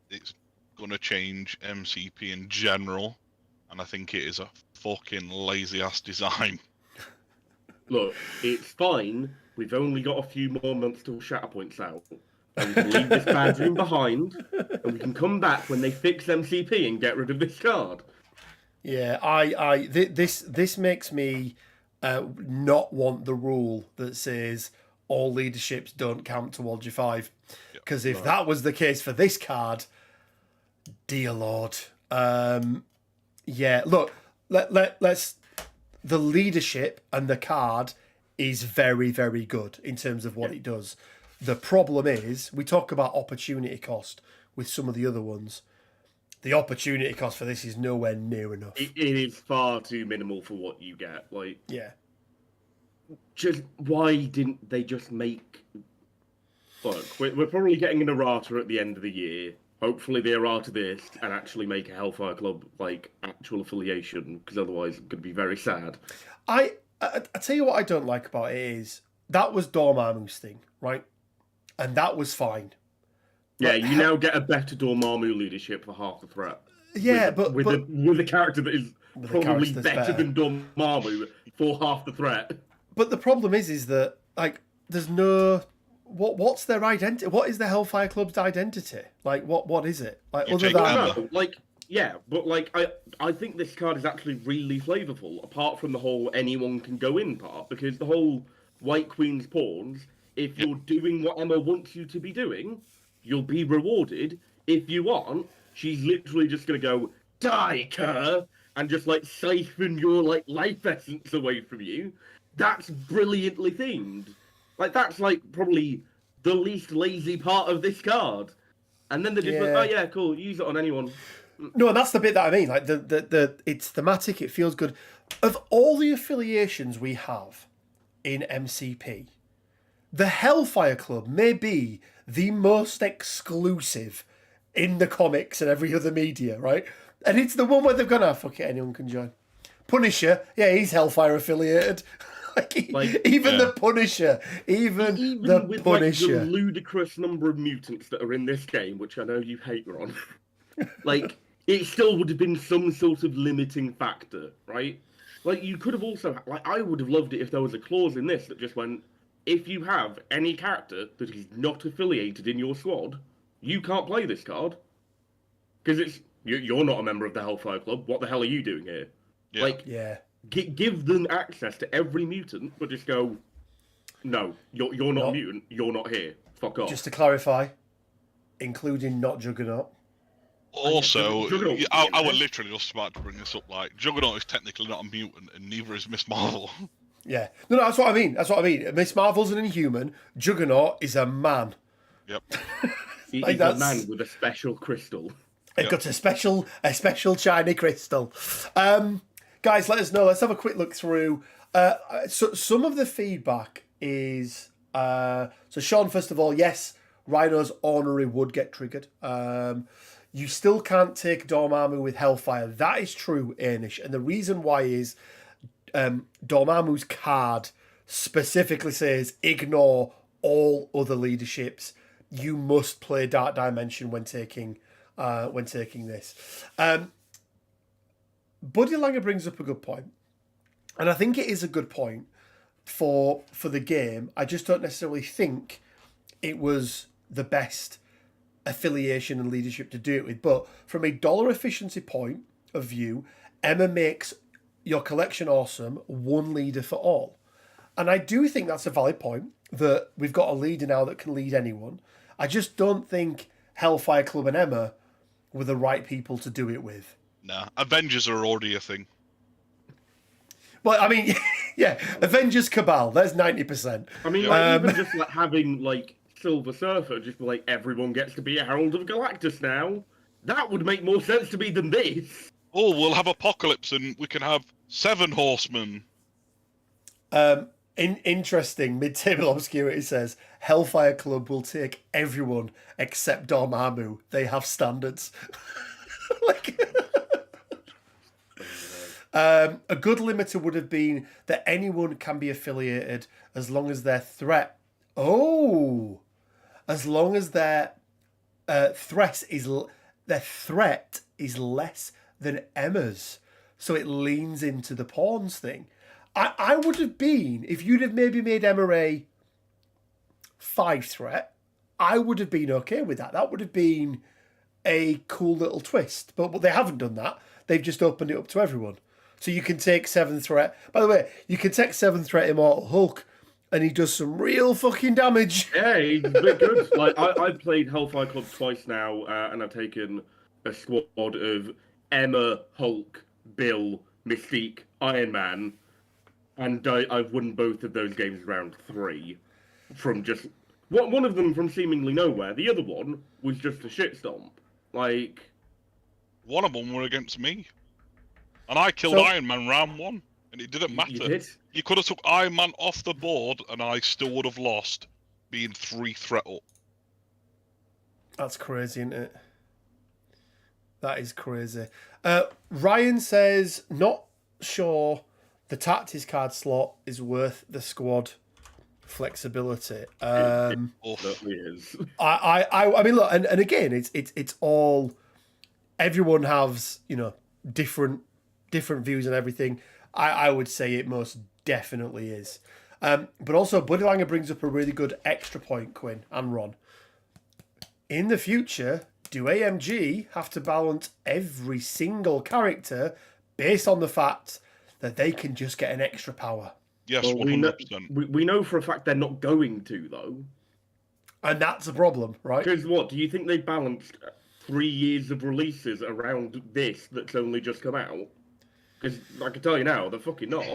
it's going to change MCP in general, and I think it is a fucking lazy-ass design. Look, it's fine. We've only got a few more months till Shatterpoint's out. And we can leave this bad dream behind, and we can come back when they fix MCP and get rid of this card. Yeah, this makes me not want the rule that says all leaderships don't count towards your 5. Because if that was the case for this card, dear Lord. Look, let's... The leadership and the card is very, very good in terms of what it does. The problem is, we talk about opportunity cost with some of the other ones. The opportunity cost for this is nowhere near enough. It is far too minimal for what you get. Like, just why didn't they just make... Look, we're probably getting an errata at the end of the year. Hopefully they errata this and actually make a Hellfire Club, like, actual affiliation, because otherwise it's going to be very sad. I tell you what I don't like about it is, that was Dormammu's thing, right? And that was fine. Yeah, you now get a better Dormammu leadership for half the threat. Yeah, with a character that is probably better than Dormammu for half the threat. But the problem is that, like, there's no... What's their identity? What is the Hellfire Club's identity? Like, what is it? Like, other than I think this card is actually really flavourful. Apart from the whole anyone can go in part, because the whole White Queen's pawns. If you're doing what Emma wants you to be doing, you'll be rewarded. If you aren't, she's literally just gonna go die, Kerr, and just like siphon your like life essence away from you. That's brilliantly themed. Like, that's, like, probably the least lazy part of this card. And then they're just like, oh, yeah, cool, use it on anyone. No, that's the bit that I mean. Like, it's thematic, it feels good. Of all the affiliations we have in MCP, the Hellfire Club may be the most exclusive in the comics and every other media, right? And it's the one where they've gone, fuck it, anyone can join. Punisher, yeah, he's Hellfire affiliated. Even the Punisher, even the with, Punisher, like, the ludicrous number of mutants that are in this game, which I know you hate, Ron. Like, it still would have been some sort of limiting factor, right? Like, you could have also, like, I would have loved it if there was a clause in this that just went, if you have any character that is not affiliated in your squad, you can't play this card because you're not a member of the Hellfire Club. What the hell are you doing here? Give them access to every mutant, but just go, no, you're not a mutant, you're not here. Fuck off. Just to clarify, including not Juggernaut. Also, I was literally just about to bring this up. Like, Juggernaut is technically not a mutant, and neither is Miss Marvel. Yeah. No, that's what I mean. Miss Marvel's an Inhuman. Juggernaut is a man. Yep. He's a man with a special crystal. They've got a special shiny crystal. Guys, let us know. Let's have a quick look through. So some of the feedback is so Sean, first of all, yes, Rhino's ornery would get triggered. You still can't take Dormammu with Hellfire. That is true, Anish. And the reason why is Dormammu's card specifically says ignore all other leaderships. You must play Dark Dimension when taking this. Buddy Langer brings up a good point, and I think it is a good point for the game. I just don't necessarily think it was the best affiliation and leadership to do it with. But from a dollar efficiency point of view, Emma makes your collection awesome, one leader for all. And I do think that's a valid point, that we've got a leader now that can lead anyone. I just don't think Hellfire Club and Emma were the right people to do it with. Nah, Avengers are already a thing. Well, I mean, yeah, Avengers Cabal, there's 90%. I mean, like, even just like having like Silver Surfer, just like everyone gets to be a Herald of Galactus now. That would make more sense to me than this. Oh, we'll have Apocalypse and we can have 7 Horsemen. Interesting. Mid-table obscurity says Hellfire Club will take everyone except Dormammu. They have standards. A good limiter would have been that anyone can be affiliated as long as their threat. Oh, as long as their threat is less than Emma's, so it leans into the pawns thing. I would have been, if you'd have maybe made Emma a 5 threat, I would have been okay with that. That would have been a cool little twist. But they haven't done that. They've just opened it up to everyone. So you can take 7 threat. By the way, you can take 7 threat Immortal Hulk, and he does some real fucking damage. Yeah, he's a bit good. Like I've played Hellfire Club twice now, and I've taken a squad of Emma, Hulk, Bill, Mystique, Iron Man. And I've won both of those games round 3 from just... One of them from seemingly nowhere. The other one was just a shit stomp. Like... One of them were against me. And I killed Iron Man round 1. And it didn't matter. You did? You could have took Iron Man off the board and I still would have lost, being 3 threat up. That's crazy, isn't it? That is crazy. Ryan says, not sure... The tactics card slot is worth the squad flexibility. It certainly is. I mean, look, and again, it's all. Everyone has different views on everything. I would say it most definitely is. But also, Buddy Langer brings up a really good extra point, Quinn and Ron. In the future, do AMG have to balance every single character based on the fact that they can just get an extra power? Yes, well, 100%. We know for a fact they're not going to, though. And that's a problem, right? Because what, do you think they balanced 3 years of releases around this that's only just come out? Because I can tell you now, they're fucking not.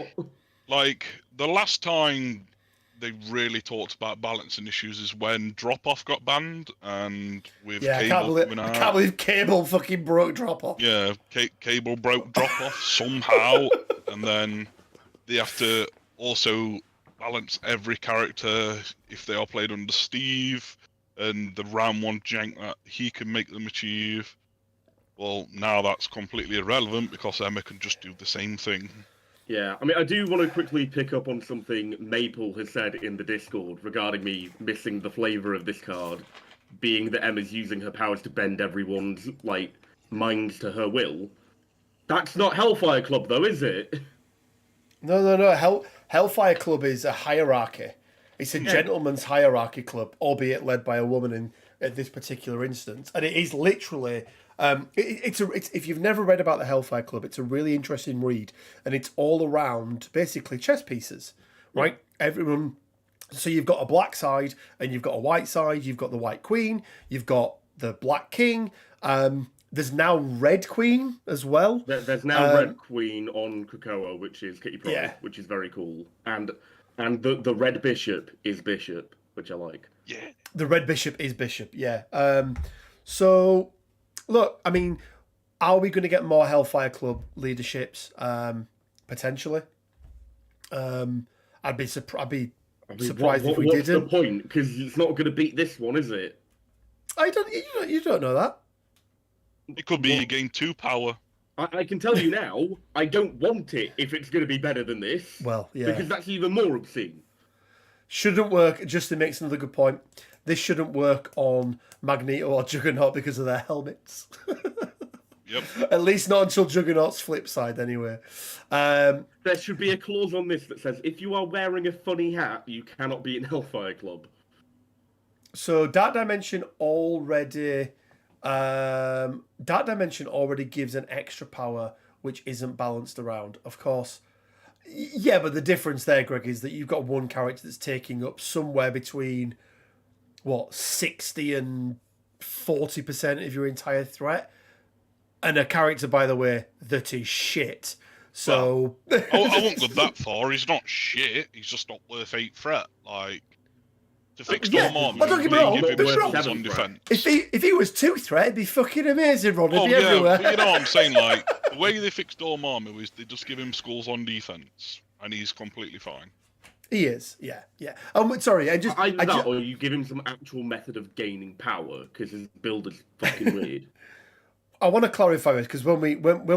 Like, the last time they really talked about balancing issues is when Drop-Off got banned, and with Cable coming out. I can't believe Cable fucking broke Drop-Off. Yeah, Cable broke Drop-Off somehow, and then they have to also balance every character if they are played under Steve, and the round 1 jank that he can make them achieve. Well, now that's completely irrelevant because Emma can just do the same thing. Yeah, I mean, I do want to quickly pick up on something Maple has said in the Discord regarding me missing the flavour of this card, being that Emma's using her powers to bend everyone's, like, minds to her will. That's not Hellfire Club, though, is it? No. Hellfire Club is a hierarchy. It's a gentleman's hierarchy club, albeit led by a woman at this particular instance. And it is literally... if you've never read about the Hellfire Club, it's a really interesting read, and it's all around basically chess pieces, right? Everyone, so you've got a black side and you've got a white side. You've got the White Queen, you've got the Black King. There's now Red Queen as well. There's now Red Queen on Krakoa, which is Kitty Pryde, which is very cool, and the Red Bishop is Bishop, which I like. Yeah. The Red Bishop is Bishop, yeah. So, look, I mean, are we going to get more Hellfire Club leaderships? Potentially. I'd be surprised if we what's didn't. the point? Because it's not going to beat this one, is it? You don't know that. It could be gain 2 power. I can tell you now, I don't want it if it's going to be better than this. Well, yeah. Because that's even more obscene. Shouldn't work. Justin makes another good point. This shouldn't work on Magneto or Juggernaut because of their helmets. Yep. At least not until Juggernaut's flip side, anyway. There should be a clause on this that says if you are wearing a funny hat, you cannot be in Hellfire Club. So Dark Dimension already gives an extra power which isn't balanced around. Of course. Yeah, but the difference there, Greg, is that you've got one character that's taking up somewhere between 60 and 40% of your entire threat. And a character, by the way, that is shit. So Well, I won't go that far. He's not shit. He's just not worth 8 threat. Like, to fix Storm Armor, don't get me wrong, give him but skills on defense. If he was 2 threat, it'd be fucking amazing, Ron. It'd be yeah, everywhere. but you know what I'm saying? Like, the way they fix Storm Armor is they just give him skulls on defense, and he's completely fine. He is, yeah. Sorry, or you give him some actual method of gaining power because his build is fucking weird. I want to clarify this because when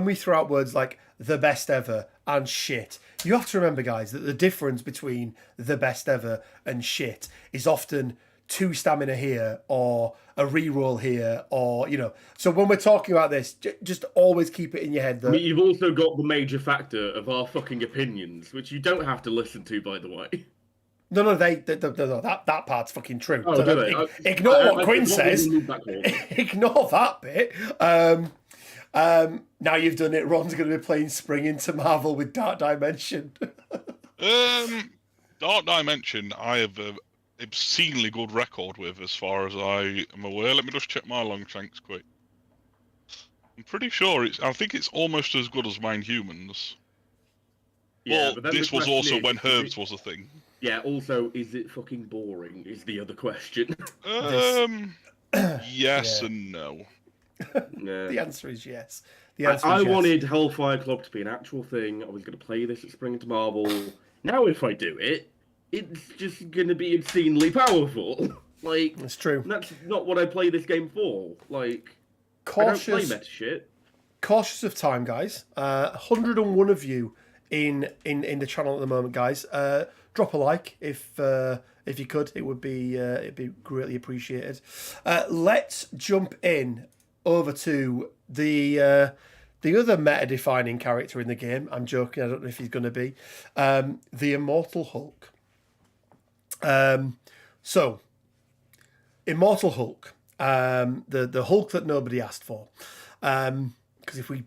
we throw out words like the best ever and shit, you have to remember, guys, that the difference between the best ever and shit is often 2 stamina here or a reroll here, or So when we're talking about this, just always keep it in your head that You've also got the major factor of our fucking opinions, which you don't have to listen to, by the way. No, that part's fucking true. Oh, do they? Ignore what Quinn says. Ignore that bit. Now you've done it. Ron's going to be playing Spring into Marvel with Dark Dimension. Dark Dimension, I have an obscenely good record with, as far as I am aware. Let me just check my Longshanks quick. I'm pretty sure I think it's almost as good as Mind Humans. Yeah, but this was also when Herbs was a thing. Yeah, also, is it fucking boring, is the other question. Yes and no. Yeah. The answer is yes. I wanted Hellfire Club to be an actual thing. I was going to play this at Spring into Marvel. Now if I do it, it's just going to be obscenely powerful. Like, that's true. That's not what I play this game for. Like, cautious, I don't play meta shit. Cautious of time, guys. 101 of you in the channel at the moment, guys. Drop a like if you could. It'd be greatly appreciated. Let's jump in over to the other meta-defining character in the game. I'm joking. I don't know if he's going to be the Immortal Hulk. So, Immortal Hulk, the Hulk that nobody asked for. Because if we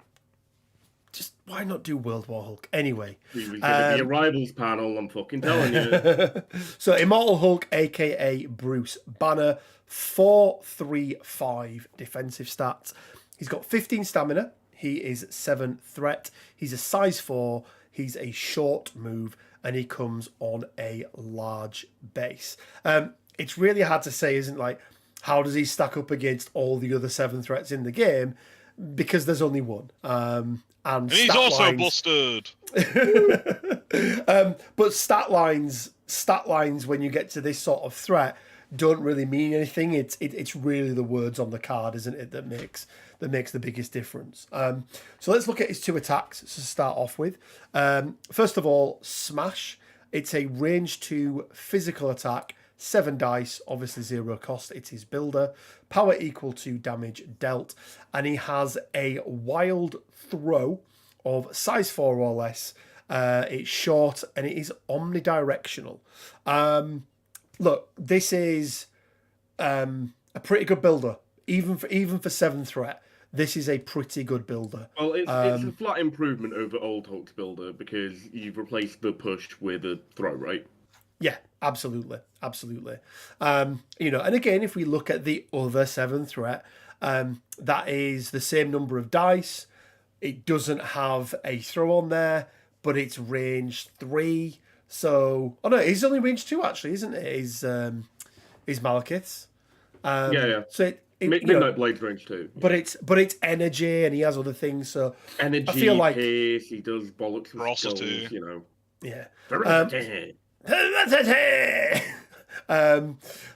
just, why not do World War Hulk anyway? We was going to be a Rivals panel, I'm fucking telling you. So Immortal Hulk, aka Bruce Banner, 4-3-5 defensive stats. He's got 15 stamina. He is 7 threat. He's a size 4. He's a short move, and he comes on a large base. It's really hard to say, isn't it? Like, how does he stack up against all the other 7 threats in the game? Because there's only one. And he's also busted. But stat lines when you get to this sort of threat don't really mean anything. It's really the words on the card, isn't it, that makes the biggest difference. So let's look at his 2 attacks to start off with. First of all, Smash. It's a range 2 physical attack, 7 dice, obviously 0 cost. It's his builder. Power equal to damage dealt. And he has a wild throw of size 4 or less. It's short and it is omnidirectional. Look, this is a pretty good builder. Even for 7 threat, this is a pretty good builder. Well, it's a flat improvement over old Hulk's builder because you've replaced the push with a throw, right? Yeah, absolutely. And again, if we look at the other 7 threat, that is the same number of dice. It doesn't have a throw on there, but it's range 3. So, oh no, he's only range 2 actually, isn't it? His is Malekith's. Yeah. So you know, Midnight Blade's range 2. but it's energy, and he has other things. So Energy, I feel like pierce, he does bollocks with Ferocity. skulls, you know. yeah. Ferocity.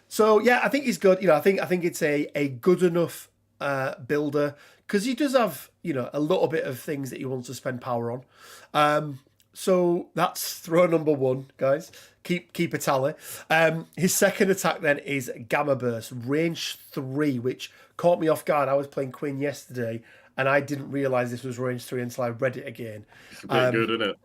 So yeah, I think he's good. You know, I think it's a good enough builder because he does have, you know, a little bit of things that he wants to spend power on. So that's throw number 1, guys. Keep a tally. His second attack then is Gamma Burst, range 3, which caught me off guard. I was playing Quinn yesterday, and I didn't realise this was range 3 until I read it again. It's a bit good, isn't it?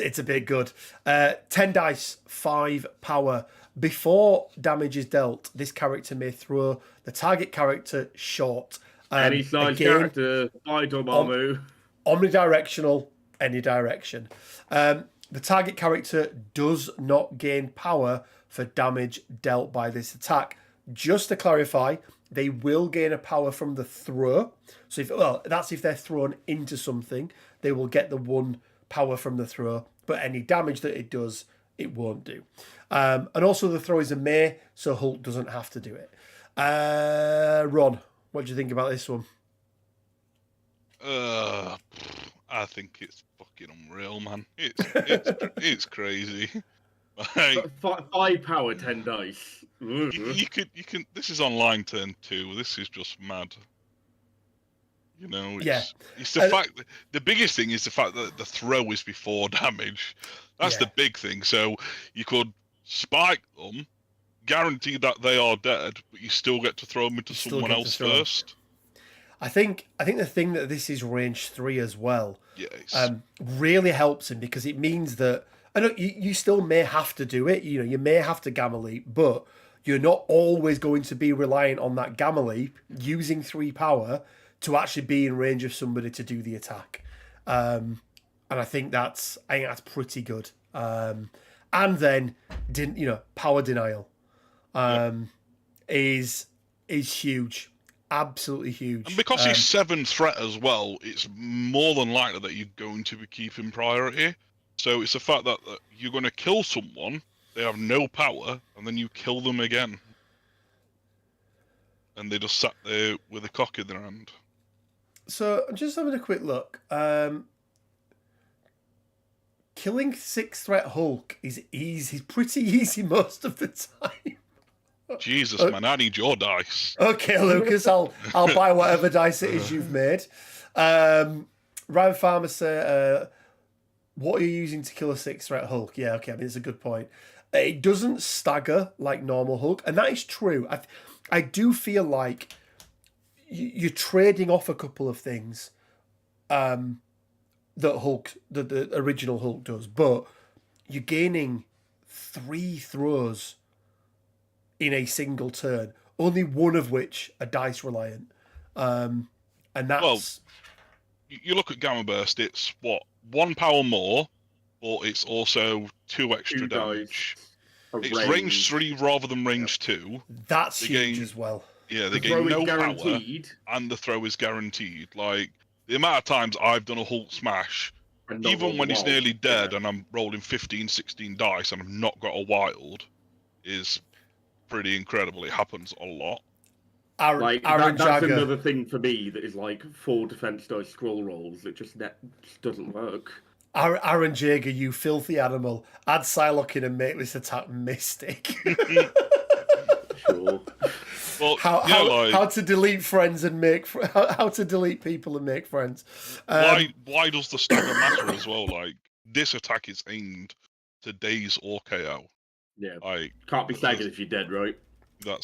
It's a bit good. 10 dice, 5 power. Before damage is dealt, this character may throw the target character short. Any size character, by Dormammu. Omnidirectional, any direction. The target character does not gain power for damage dealt by this attack. Just to clarify, they will gain a power from the throw. So that's if they're thrown into something, they will get the 1 power from the throw. But any damage that it does, it won't do. And also the throw is a may, so Hulk doesn't have to do it. Ron, what do you think about this one? I think it's fucking unreal, man. It's crazy. Like, 5 power, 10 dice. you can. This is online turn 2. This is just mad. You know, it's the fact. The biggest thing is the fact that the throw is before damage. That's the big thing. So you could spike them, guarantee that they are dead, but you still get to throw them into someone else first. I think the thing that this is range 3 as well. Yes. Really helps him because it means that I know you still may have to do it. You know, you may have to Gamma Leap, but you're not always going to be reliant on that Gamma Leap using 3 power to actually be in range of somebody to do the attack. And I think that's pretty good. And then power denial is huge. Absolutely huge. And because he's 7 threat as well, it's more than likely that you're going to be keeping priority. So it's the fact that you're going to kill someone, they have no power, and then you kill them again. And they just sat there with a cock in their hand. So I'm just having a quick look. Killing 6 threat Hulk is easy. He's pretty easy most of the time. Jesus, man, I need your dice. Okay, Lucas, I'll buy whatever dice it is you've made. Ryan Farmer said, what are you using to kill a 6 threat Hulk? Yeah, okay, I mean, it's a good point. It doesn't stagger like normal Hulk, and that is true. I do feel like you're trading off a couple of things that the original Hulk does, but you're gaining 3 throws in a single turn, only one of which are dice reliant. And that's... Well, you look at Gamma Burst, it's 1 power more, but it's also 2 extra damage. It's range 3 rather than range 2. That's huge as well. Yeah, they gain no power, and the throw is guaranteed. Like, the amount of times I've done a Hulk smash, even when he's nearly dead and I'm rolling 15, 16 dice and I've not got a wild, is pretty incredible. It happens a lot. That's another thing for me that is like 4 defense dice scroll rolls. It just doesn't work. Aaron Jaeger, you filthy animal. Add Psylocke in and make this attack mystic. Sure. Well, how to delete friends and make how to delete people and make friends. Why does the stagger matter as well? Like, this attack is aimed to daze or KO. Yeah. Like, can't be staggered if you're dead, right?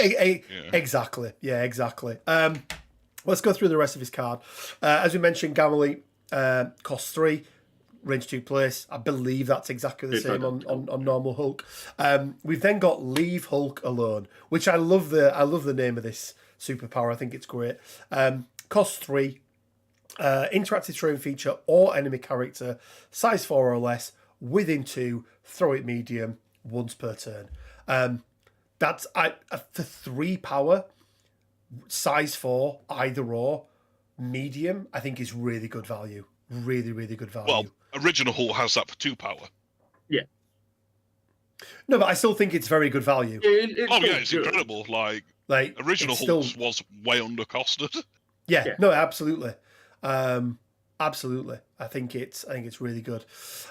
Exactly. Yeah, exactly. Let's go through the rest of his card. As we mentioned, Gamma Leap costs 3. Range 2 place. I believe that's exactly the same on normal Hulk. We've then got Leave Hulk Alone, which I love the name of this superpower. I think it's great. Costs 3. Interactive terrain feature or enemy character, size 4 or less, within 2, throw it medium, once per turn. That's for 3 power, size 4, either or, medium, I think is really good value. Really, really good value. Well, original Hulk has that for 2 power. Yeah. No, but I still think it's very good value. It's good. incredible. Like original it's Hulk still... was way undercosted. Yeah, no, absolutely. Absolutely. I think it's really good.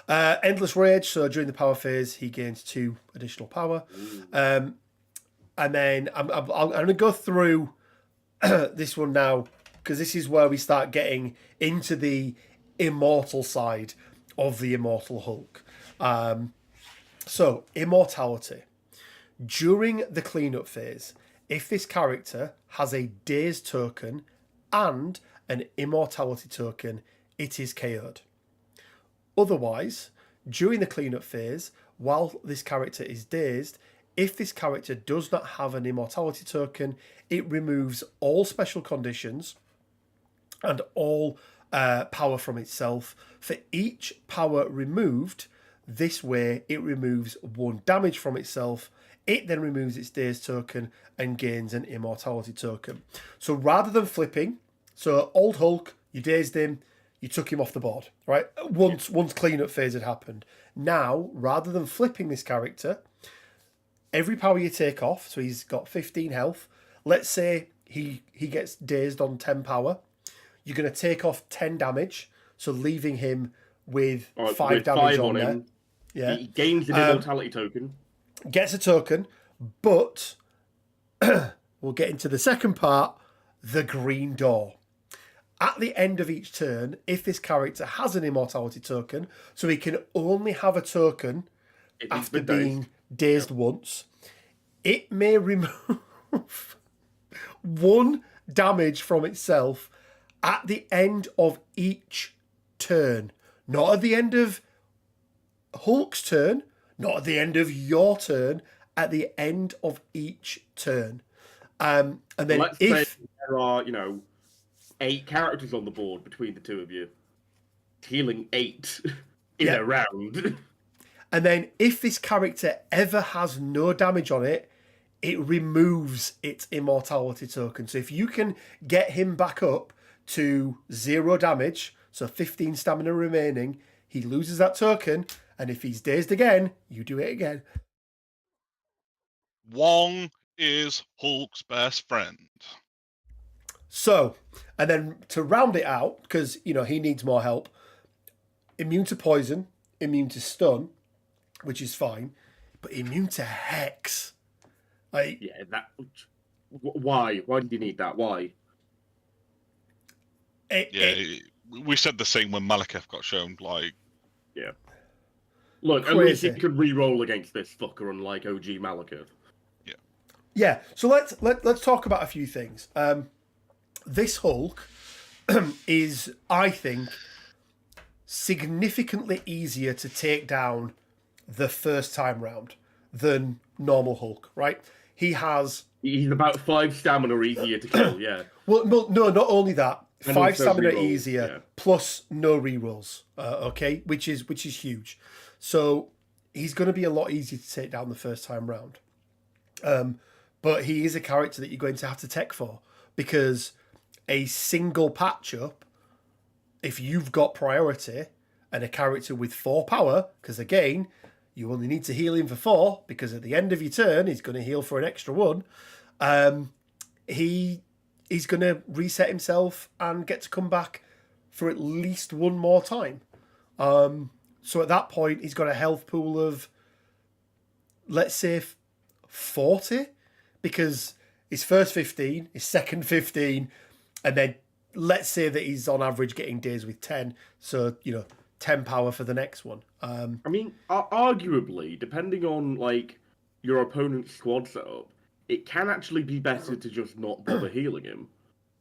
Endless Rage, so during the power phase, he gains 2 additional power. And then I'm going to go through this one now, because this is where we start getting into the immortal side of the Immortal Hulk. So, immortality. During the cleanup phase, if this character has a dazed token and an immortality token, it is KO'd. Otherwise, during the cleanup phase, while this character is dazed, if this character does not have an immortality token, it removes all special conditions and all power from itself. For each power removed, this way it removes 1 damage from itself. It then removes its dazed token and gains an immortality token. So rather than flipping, so old Hulk, you dazed him, you took him off the board, right? Once cleanup phase had happened. Now, rather than flipping this character, every power you take off, so he's got 15 health. Let's say he gets dazed on 10 power. You're going to take off 10 damage, so leaving him with 5 damage on there. Him. Yeah. He gains an immortality token. Gets a token, but we'll get into the second part, the green door. At the end of each turn, if this character has an immortality token, so he can only have a token after being dazed once, it may remove 1 damage from itself at the end of each turn. Not at the end of Hulk's turn, not at the end of your turn, at the end of each turn. And then let's say there are, 8 characters on the board between the two of you, healing 8 in a round. And then if this character ever has no damage on it, it removes its immortality token. So if you can get him back up to 0 damage, so 15 stamina remaining, he loses that token, and if he's dazed again, you do it again. Wong is Hulk's best friend. So, and then to round it out, because, he needs more help, immune to poison, immune to stun, which is fine, but immune to hex. Why? Why did you need that? Why? We said the same when Malekith got shown, Yeah. Look, at least you could re-roll against this fucker, unlike OG Malekith. Yeah, so let's talk about a few things. This Hulk is, I think, significantly easier to take down the first time round than normal Hulk, right? He's about 5 stamina easier to kill, yeah. Well, no, not only that. 5 stamina re-rolls, easier, plus no rerolls, okay? Which is huge. So he's going to be a lot easier to take down the first time round. But he is a character that you're going to have to tech for, because a single patch-up, if you've got priority, and a character with 4 power, because again, you only need to heal him for 4, because at the end of your turn, he's going to heal for an extra 1. He's going to reset himself and get to come back for at least 1 more time. So at that point, he's got a health pool of, let's say, 40, because his first 15, his second 15, and then let's say that he's on average getting days with 10. So, 10 power for the next one. Arguably, depending on, your opponent's squad setup, it can actually be better to just not bother healing him.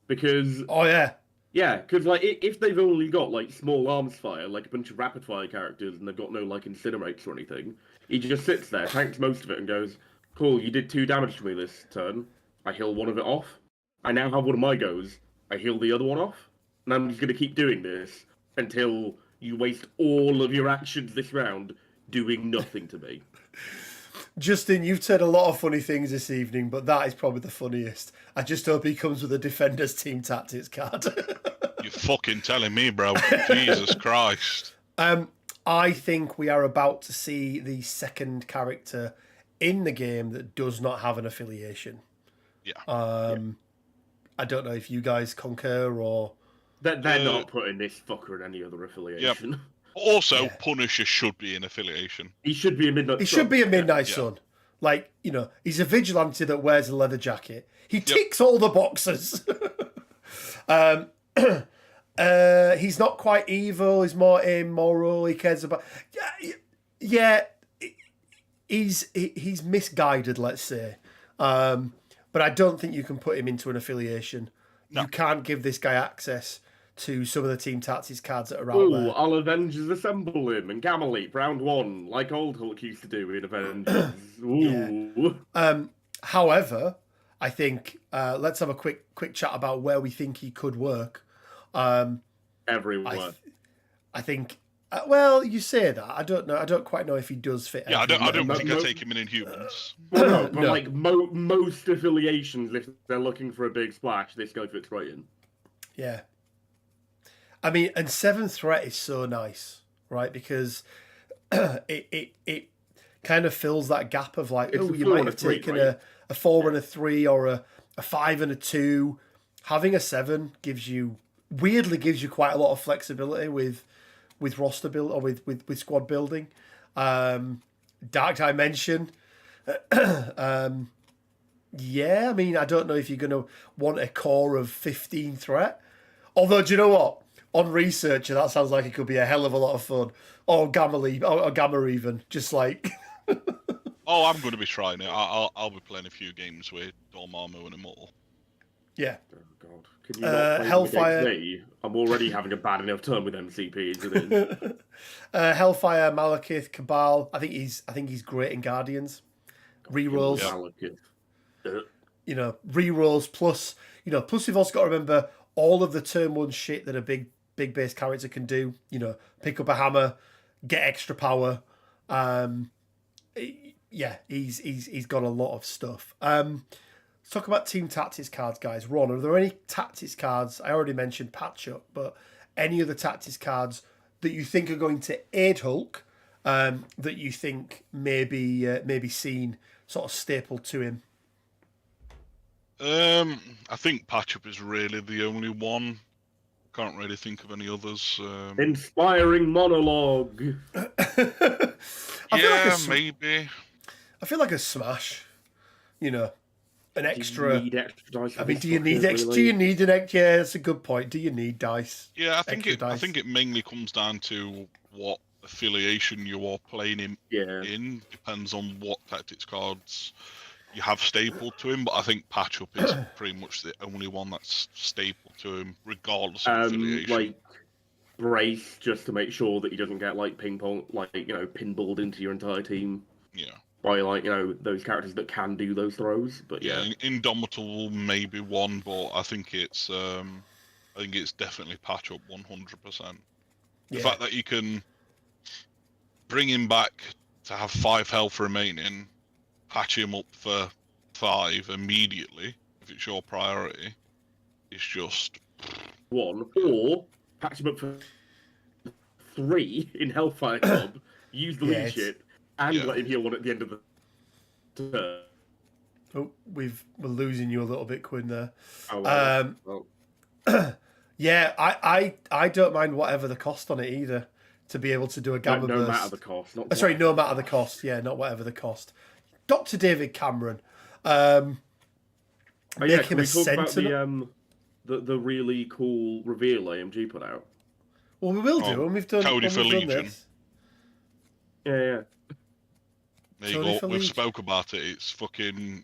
Because... Oh, yeah. Yeah, because, if they've only got, small arms fire, a bunch of rapid fire characters, and they've got no, incinerates or anything, he just sits there, tanks most of it, and goes, cool, you did 2 damage to me this turn. I heal one of it off. I now have one of my goes. I heal the other one off. And I'm just going to keep doing this until you waste all of your actions this round doing nothing to me. Justin, you've said a lot of funny things this evening, but that is probably the funniest. I just hope he comes with a Defenders Team Tactics card. You're fucking telling me, bro. Jesus Christ. I think we are about to see the second character in the game that does not have an affiliation. Yeah. I don't know if you guys concur or... They're not putting this fucker in any other affiliation. Also, Punisher should be in affiliation. He should be a Midnight He Sun. should be a Midnight Sun. Like, you know, he's a vigilante that wears a leather jacket. He ticks all the boxes. He's not quite evil. He's more immoral. He cares about... Yeah, he's misguided, let's say. But I don't think you can put him into an affiliation. No. You can't give this guy access to some of the Team Tactics cards that are out there. I'll Avengers assemble him and Gamma Leap round 1, like old Hulk used to do in Avengers. However, I think let's have a quick chat about where we think he could work. Everywhere. I think. Well, you say that. I don't know. I don't quite know if he does fit. Yeah, I don't think I take him in Inhumans. Well, no, but like most affiliations, if they're looking for a big splash, this guy fits right in. Yeah. I mean, and 7th Threat is so nice, right? Because it kind of fills that gap of like, you might have taken a 4 and a 3 or a 5 and a 2. Having a 7 weirdly gives you quite a lot of flexibility with roster build or with squad building. Dark Dimension. Yeah, I mean, I don't know if you're going to want a core of 15 threat. Although, do you know what? On Researcher, that sounds like it could be a hell of a lot of fun. Or Gamma Leap, or Gamma even. Just like... Oh, I'm going to be trying it. I'll be playing a few games with Dormammu and Immortal. Yeah. Oh, God. Can you not play Hellfire. me? I'm already having a bad enough time with MCP. Hellfire, Malekith, Cabal. I think he's great in Guardians. Rerolls. You know, rerolls plus we've also got to remember all of the turn 1 shit that a big base character can do. You know, pick up a hammer, get extra power. Yeah, he's got a lot of stuff. Let's talk about Team Tactics cards, guys. Ron, are there any Tactics cards? I already mentioned Patch Up, but any other Tactics cards that you think are going to aid Hulk, that you think maybe seen sort of stapled to him? I think Patch Up is really the only one. Can't really think of any others. Inspiring monologue. Maybe. I feel like a smash. You know, an extra. Do you need extra dice? I mean, do you need extra? Really? Do you need an extra? Yeah, that's a good point. Do you need dice? Yeah, I think it mainly comes down to what affiliation you are playing in. In depends on what tactics cards you have stapled to him, but I think Patch Up is pretty much the only one that's stapled to him, regardless of affiliation. Like brace, just to make sure that he doesn't get like ping pong, like pinballed into your entire team. Yeah. By those characters that can do those throws, but yeah. Indomitable maybe one, but I think it's definitely Patch Up 100%. The fact that you can bring him back to have 5 health remaining, patch him up for 5 immediately if it's your priority. It's just 1, or patch him up for 3 in Hellfire Club. Use the leadership and let him heal 1 at the end of the turn. Oh, we're losing you a little bit, Quinn. There. Yeah, I don't mind whatever the cost on it either. To be able to do a gamma burst. No matter the cost. No matter the cost. Yeah, not whatever the cost. Dr. David Cameron. Make him a sentinel. The really cool reveal AMG put out. Well, we will do, and we've done. Cody for Legion. Yeah. There you go. We've spoke about it. It's fucking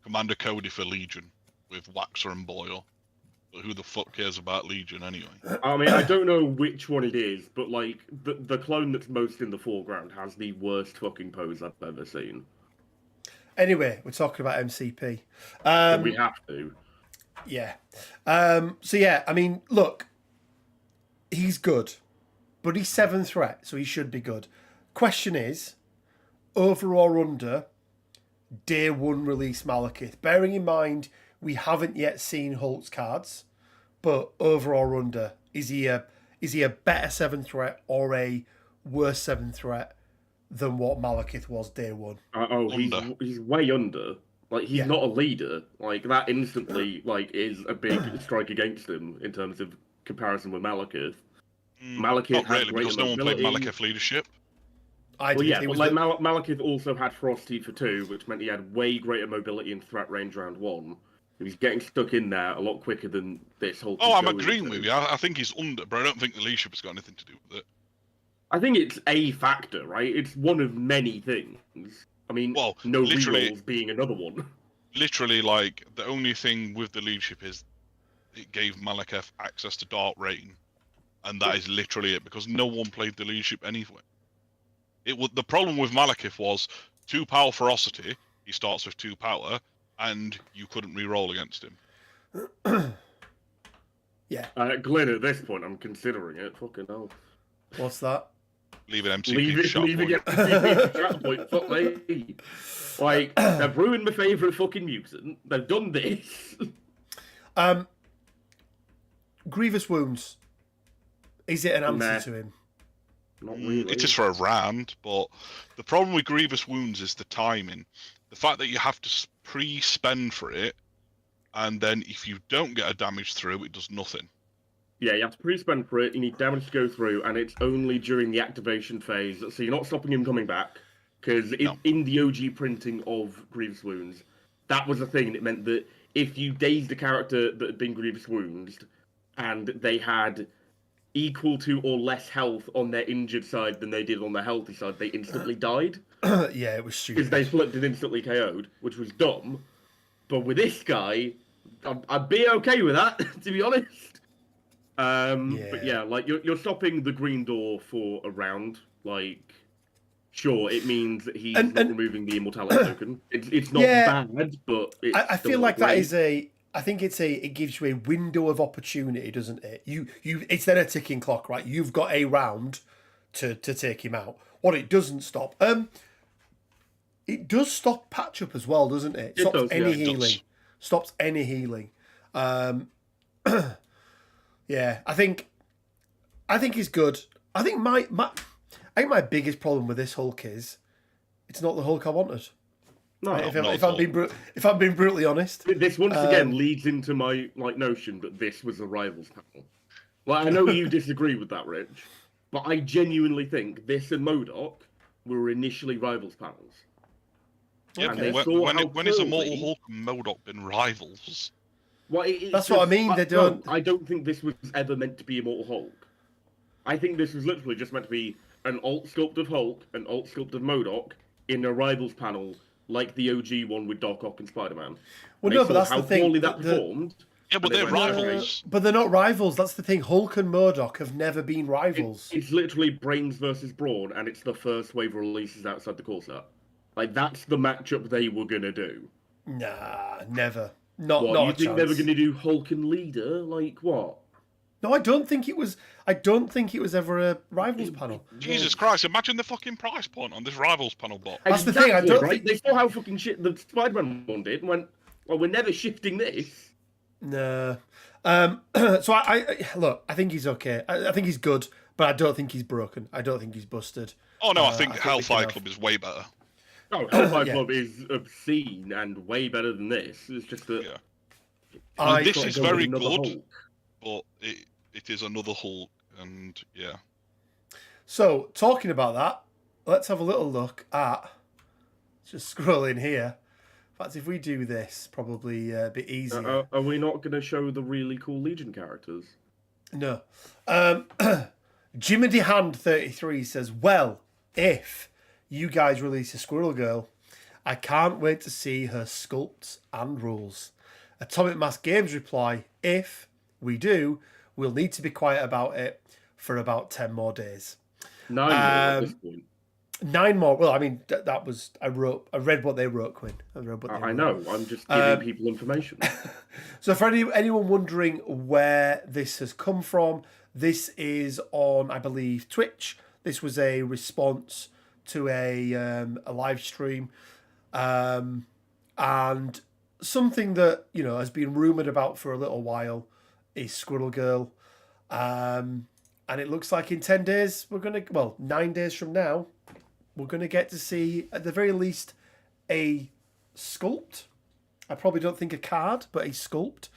Commander Cody for Legion with Waxer and Boyle. But who the fuck cares about Legion anyway? I mean, I don't know which one it is, but like the clone that's most in the foreground has the worst fucking pose I've ever seen. Anyway, we're talking about MCP. We have to. Yeah. So yeah, I mean, look, he's good, but he's 7 threat, so he should be good. Question is, over or under day 1 release Malekith? Bearing in mind we haven't yet seen Hulk's cards, but over or under, is he a better 7 threat or a worse 7th threat than what Malekith was day one. He's way under. Like, he's Yeah. not a leader. Like, that instantly, like, is a big strike against him in terms of comparison with Malekith. Malekith Not had really, greater because no one played mobility. Malekith leadership. Well, yeah, but like Malekith also had Frosty for 2, which meant he had way greater mobility and threat range round 1. He was getting stuck in there a lot quicker than this whole. Oh, I'm agreeing with you. I think he's under, but I don't think the leadership has got anything to do with it. I think it's a factor, right? It's one of many things. I mean, Well, no literally- rerolls being another one. Literally, like, the only thing with the leadership is it gave Malekith access to Dark Rain, and that is literally it, because no one played the leadership anyway. The problem with Malekith was 2 power ferocity. He starts with 2 power, and you couldn't re-roll against him. Yeah. Glenn, at this point, I'm considering it. Fucking hell. What's that? Leave an MCP Leave for it, shot leave point. it, MCP for shot point. Fuck me. Like, they've ruined my favourite fucking mutant. They've done this. Grievous Wounds. Is it an answer Nah. to him? Not really. It is for a round, but the problem with Grievous Wounds is the timing. The fact that you have to pre-spend for it, and then if you don't get a damage through, it does nothing. Yeah, you have to pre-spend for it, you need damage to go through, and it's only during the activation phase, so you're not stopping him coming back. Because in the OG printing of Grievous Wounds, that was a thing, and it meant that if you dazed a character that had been Grievous Wounds, and they had equal to or less health on their injured side than they did on their healthy side, they instantly died. Yeah, it was Because stupid. they flipped and instantly KO'd, which was dumb. But with this guy, I'd be okay with that, to be honest. But yeah, like you're stopping the green door for a round. Like, sure, it means that he's not removing the immortality token. It's not bad, but it's I still feel not like that great. is a. I think it gives you a window of opportunity, doesn't it? It's then a ticking clock, right? You've got a round to take him out. What it doesn't stop, it does stop patch up as well, doesn't it? It Stops does, any yeah, it healing. does. Stops any healing. Yeah, I think he's good. I think my biggest problem with this Hulk is it's not the Hulk I wanted. No, Right? not If at I'm being brutally honest, this once again leads into my notion that this was a rivals panel. Like, I know you disagree with that, Rich, but I genuinely think this and MODOK were initially rivals panels. Yeah, And they but saw when how is poorly- Immortal Hulk and MODOK been rivals? Well, That's what I mean, they don't- I don't think this was ever meant to be Immortal Hulk. I think this was literally just meant to be an alt sculpted Hulk, an alt sculpted MODOK in a rivals panel, like the OG one with Doc Ock and Spider-Man. well, They no, saw but that's how the thing. poorly that performed. Yeah, but And they they're went, rivals. But they're not rivals. That's the thing. Hulk and Murdoch have never been rivals. It's literally Brains versus Brawn, and it's the first wave of releases outside the core set. Like, that's the matchup they were gonna do. Nah, never. Not What, not you a think chance. they were gonna do Hulk and Leader? Like, what? No, I don't think it was. I don't think it was ever a rivals panel. Jesus Christ, imagine the fucking price point on this rivals panel bot. That's the thing, I don't right? think- They saw how fucking shit the Spider-Man one did and went, well, we're never shifting this. Nah. So I look. I think he's okay. I think he's good, but I don't think he's broken. I don't think he's busted. Oh no, I I think think Hellfire we can Club is way better. Oh, Hellfire Yeah. Club is obscene and way better than this. It's just that... Yeah. I this got is to go with very another good, Hulk. but it is another Hulk, and yeah. So talking about that, let's have a little look at. Just scrolling here. In fact, if we do this, probably a bit easier. Are we not going to show the really cool Legion characters? No. Jimmy Hand 33 says, well, if you guys release a Squirrel Girl, I can't wait to see her sculpts and rules. Atomic Mass Games reply, if we do, we'll need to be quiet about it for about 10 more days. 9 more at this point. 9 more. Well, I mean, that was I read what they wrote, Quinn. I read what they I wrote. know. I'm just giving people information. So for anyone wondering where this has come from, this is on, I believe, Twitch. This was a response to a live stream, and something that has been rumored about for a little while is Squirrel Girl, and And it looks like in 10 days, 9 days from now, we're going to get to see, at the very least, a sculpt. I probably don't think a card, but a sculpt.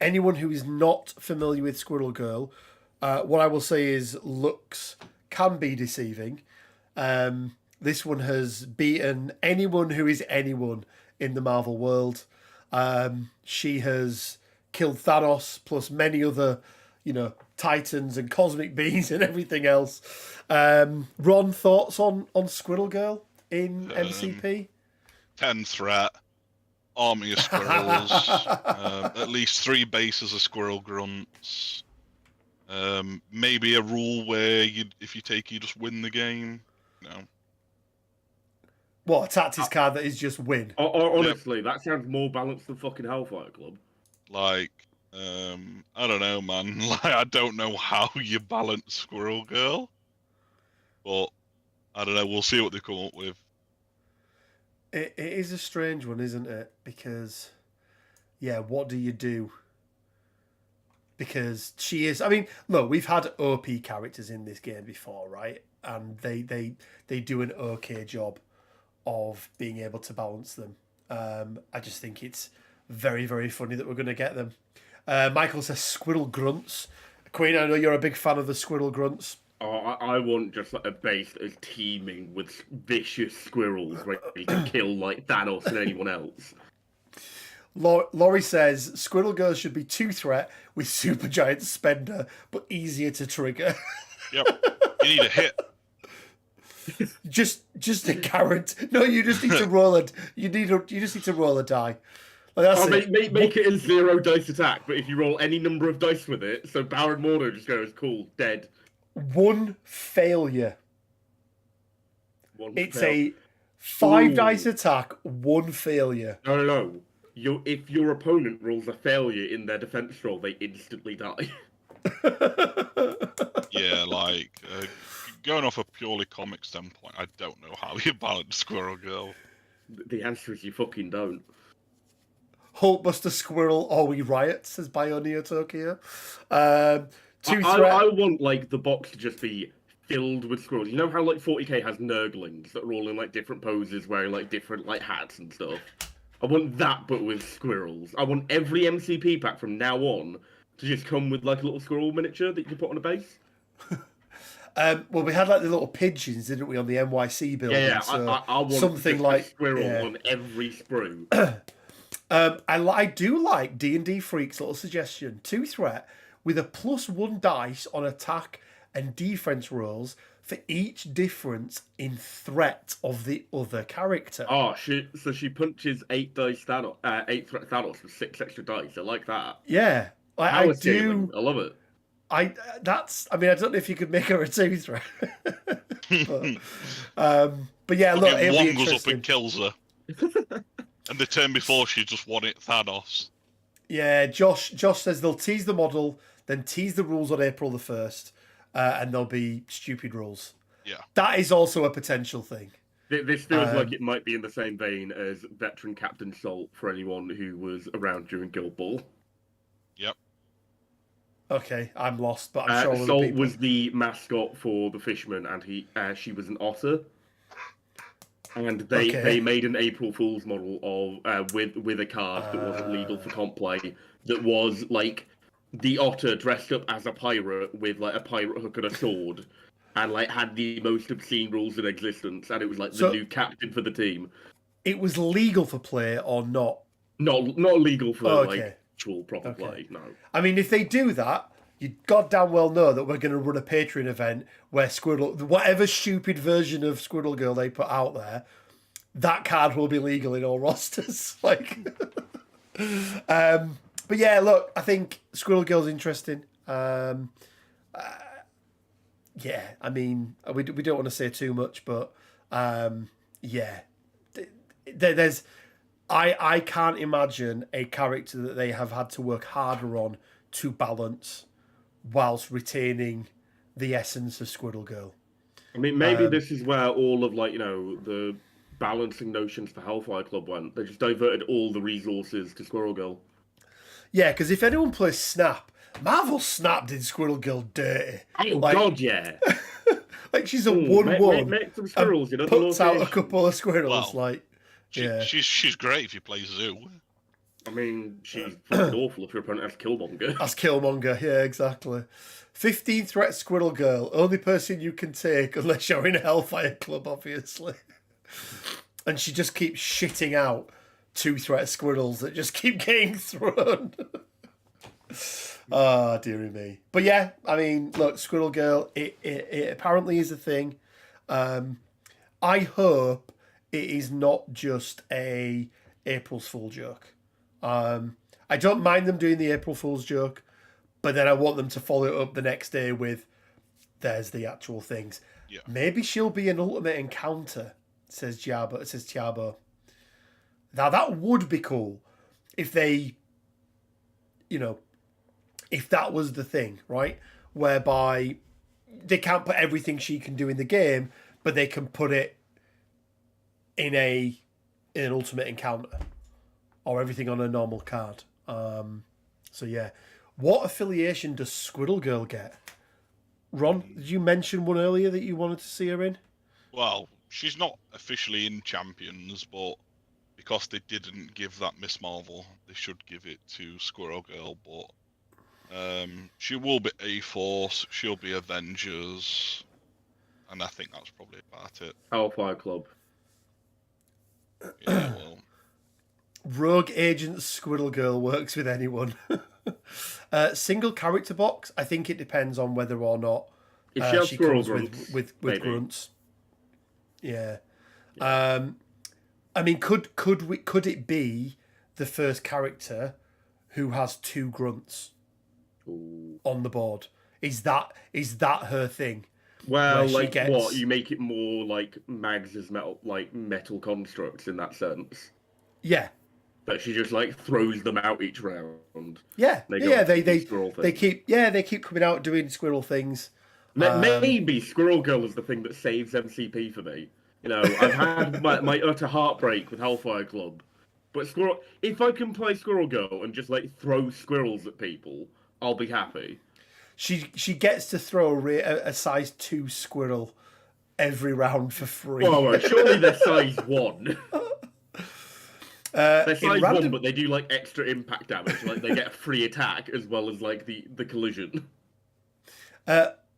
Anyone who is not familiar with Squirrel Girl, what I will say is looks can be deceiving. This one has beaten anyone who is anyone in the Marvel world. She has killed Thanos plus many other, Titans and cosmic beings and everything else. Ron, thoughts on Squirrel Girl in MCP? 10 threat, army of squirrels, at least 3 bases of squirrel grunts. Maybe a rule where if you take, you just win the game. No. What, a tactics card that is just win? Honestly, that sounds more balanced than fucking Hellfire Club. Like, I don't know, man. Like, I don't know how you balance Squirrel Girl, but I don't know. We'll see what they come up with. It is a strange one, isn't it? Because, what do you do? Because she is... I mean, look, we've had OP characters in this game before, right? And they do an okay job of being able to balance them. I just think it's very, very funny that we're going to get them. Michael says Squirrel Grunts. Queen, I know you're a big fan of the Squirrel Grunts. Oh, I want just like a base that is teeming with vicious squirrels ready to kill like Thanos and anyone else. Laurie says Squirrel Girl should be 2 threat with Supergiant Spender, but easier to trigger. Yep. You need a hit. just a guarantee. No, you just need to roll it. You just need to roll a die. Like, that's it. Make it a 0 dice attack, but if you roll any number of dice with it, so Baron Mordo just goes, cool, dead. 1 failure. It's a 5 dice attack, 1 failure. No. If your opponent rolls a failure in their defense roll, they instantly die. Yeah, like, going off a purely comic standpoint, I don't know how you balance Squirrel Girl. The answer is you fucking don't. Hulkbuster Squirrel or we riot, says Bioneer Tokyo. 2 threat. I want like the box to just be filled with squirrels. You know how like 40k has nurglings that are all in like different poses, wearing like different like hats and stuff. I want that, but with squirrels. I want every MCP pack from now on to just come with like a little squirrel miniature that you can put on a base. Well, we had like the little pigeons, didn't we, on the NYC building? Yeah. So I want something like a squirrel on every sprue. I do like D&D Freak's little suggestion. 2 threat with a +1 dice on attack and defense rolls for each difference in threat of the other character. Oh, so she punches 8 dice Thanos, 8 threat Thanos with 6 extra dice. I like that. Yeah, I do. Scaling. I love it. I don't know if you could make her a 2 threat. but yeah, look, it'll be one goes up interesting. and kills her. And the turn before she just won it Thanos. Yeah, Josh says they'll tease the model, then tease the rules on April the 1st, and there'll be stupid rules. Yeah. That is also a potential thing. This feels like it might be in the same vein as Veteran Captain Salt for anyone who was around during Guild Ball. Yep. Okay, I'm lost, but I'm sure Salt was the mascot for the Fisherman, and she was an otter. And they made an April Fool's model of with a card that wasn't legal for comp play. That was like the otter dressed up as a pirate with like a pirate hook and a sword, and like had the most obscene rules in existence. And it was like the new captain for the team. It was legal for play or not? Not legal for like actual proper play. No. I mean, if they do that, you goddamn well know that we're going to run a Patreon event where whatever stupid version of Squirrel Girl they put out there, that card will be legal in all rosters. Like, but yeah, look, I think Squirrel Girl's interesting. Yeah, I mean, we don't want to say too much, but yeah, there's. I can't imagine a character that they have had to work harder on to balance whilst retaining the essence of Squirrel Girl. I mean, maybe this is where all of like, the balancing notions for Hellfire Club went. They just diverted all the resources to Squirrel Girl. Yeah, because if anyone plays Snap, Marvel Snap did Squirrel Girl dirty. Oh Like- God, yeah. Like she's a Make 1/1 some squirrels, and puts out a couple of squirrels. Well, like, yeah. She's great if you play Zoo. I mean, she's fucking awful if your opponent has Killmonger. That's Killmonger, yeah, exactly. 15 threat Squirrel Girl, only person you can take unless you're in a Hellfire Club, obviously. And she just keeps shitting out 2 threat squirrels that just keep getting thrown. Oh, dearie me. But yeah, I mean, look, Squirrel Girl, it apparently is a thing. I hope it is not just a April's Fool joke. I don't mind them doing the April Fool's joke, but then I want them to follow it up the next day with, there's the actual things. Yeah. Maybe she'll be an ultimate encounter, says Tiabo. Now that would be cool if they, if that was the thing, right? Whereby they can't put everything she can do in the game, but they can put it in an ultimate encounter. Or everything on a normal card. So yeah. What affiliation does Squirrel Girl get? Ron, did you mention one earlier that you wanted to see her in? Well, she's not officially in Champions, but because they didn't give that Miss Marvel, they should give it to Squirrel Girl. But she will be A-Force, she'll be Avengers, and I think that's probably about it. Hellfire Club. Yeah, well... Rogue Agent Squirrel Girl works with anyone. Single character box, I think it depends on whether or not If she has she squirrel comes grunts, with maybe. grunts. Yeah. I mean, could it be the first character who has 2 grunts on the board? Is that her thing? Well, Where she like gets- what? You make it more like Mags' metal constructs in that sense. Yeah. But she just like throws them out each round. Yeah. They go Yeah, off to do they squirrel keep coming out doing squirrel things. Maybe Squirrel Girl is the thing that saves MCP for me. I've had my utter heartbreak with Hellfire Club, but if I can play Squirrel Girl and just like throw squirrels at people, I'll be happy. She gets to throw a size 2 squirrel every round for free. Oh, surely they're size 1. They're size 1, but they do like extra impact damage. Like they get a free attack as well as like the collision.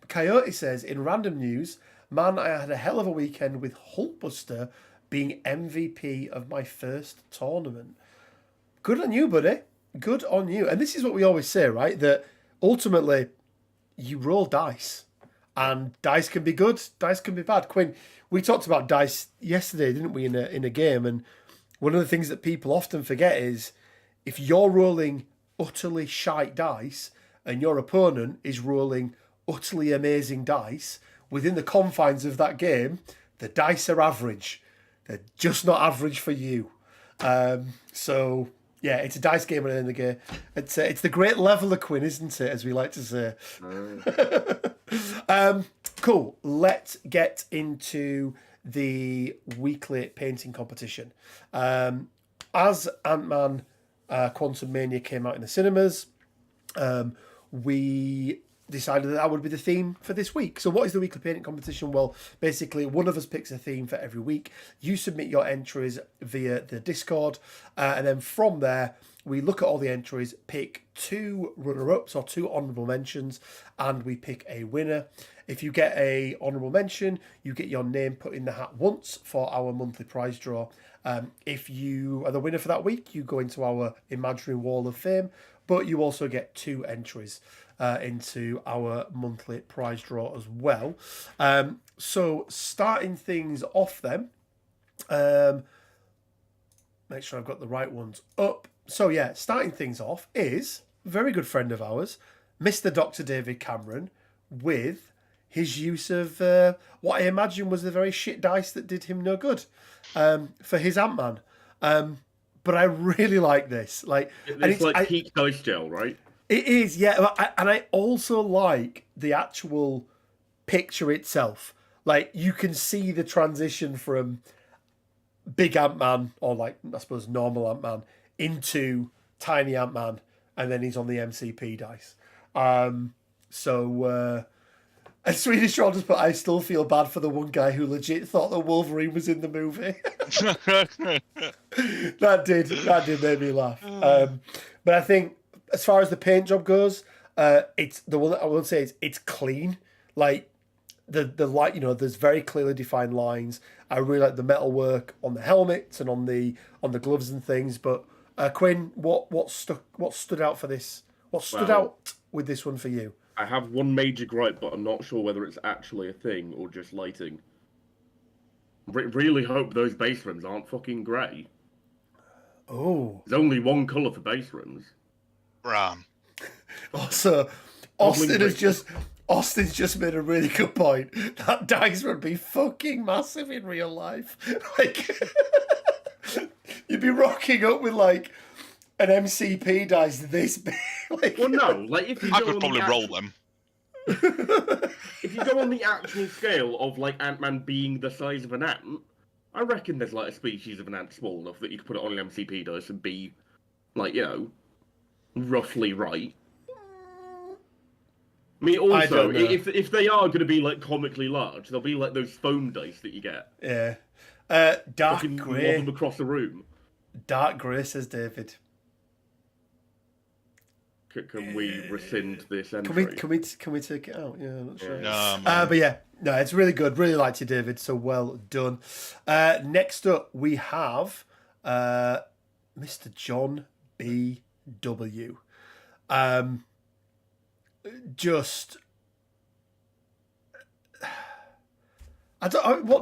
Coyote says, in random news, man, I had a hell of a weekend with Hulkbuster being MVP of my first tournament. Good on you, buddy. Good on you. And this is what we always say, right? That ultimately, you roll dice. And dice can be good, dice can be bad. Quinn, we talked about dice yesterday, didn't we, in a game? And one of the things that people often forget is if you're rolling utterly shite dice and your opponent is rolling utterly amazing dice, within the confines of that game, the dice are average. They're just not average for you. So, yeah, it's a dice game at the end of the game. It's the great leveler, Quinn, isn't it, as we like to say. Cool. Let's get into the weekly painting competition. As Ant-Man Quantum Mania came out in the cinemas, we decided that would be the theme for this week. So what is the weekly painting competition? Well, basically, one of us picks a theme for every week. You submit your entries via the Discord, and then from there, we look at all the entries, pick 2 runner-ups or 2 honourable mentions, and we pick a winner. If you get a honourable mention, you get your name put in the hat once for our monthly prize draw. If you are the winner for that week, you go into our imaginary wall of fame, but you also get 2 entries into our monthly prize draw as well. So starting things off then, make sure I've got the right ones up. So yeah, starting things off is a very good friend of ours, Mr. Dr. David Cameron, with his use of what I imagine was the very shit dice that did him no good for his Ant-Man. But I really like this. It's like peak dice gel, right? It is, yeah. And I also like the actual picture itself. Like, you can see the transition from big Ant-Man, or like, I suppose, normal Ant-Man, into tiny Ant-Man, and then he's on the MCP dice. And Swedish Troll just put, I still feel bad for the one guy who legit thought that Wolverine was in the movie. That did make me laugh. But I think as far as the paint job goes, it's the one that I will say is it's clean. Like the light, there's very clearly defined lines. I really like the metalwork on the helmets and on the gloves and things. But Quinn, what stood out for this? What stood out with this one for you? I have one major gripe, but I'm not sure whether it's actually a thing or just lighting. Really hope those base rims aren't fucking grey. Oh. There's only one colour for base rims. Brown. Also, Austin's just made a really good point. That dice would be fucking massive in real life. Like, you'd be rocking up with like an MCP dice this big. Like, well, no, like if you I could probably roll them. If you go on the actual scale of like Ant-Man being the size of an ant, I reckon there's like a species of an ant small enough that you could put it on an MCP dice and be like, roughly right. I mean, also, if they are going to be like comically large, they'll be like those foam dice that you get. Yeah. Dark grey. Lob them across the room. Dark grey, says David. Can we rescind this entry? Can we take it out? Yeah, I'm not sure. No, but yeah, no, it's really good. Really liked you, David. So well done. Next up, we have Mr. John B.W. What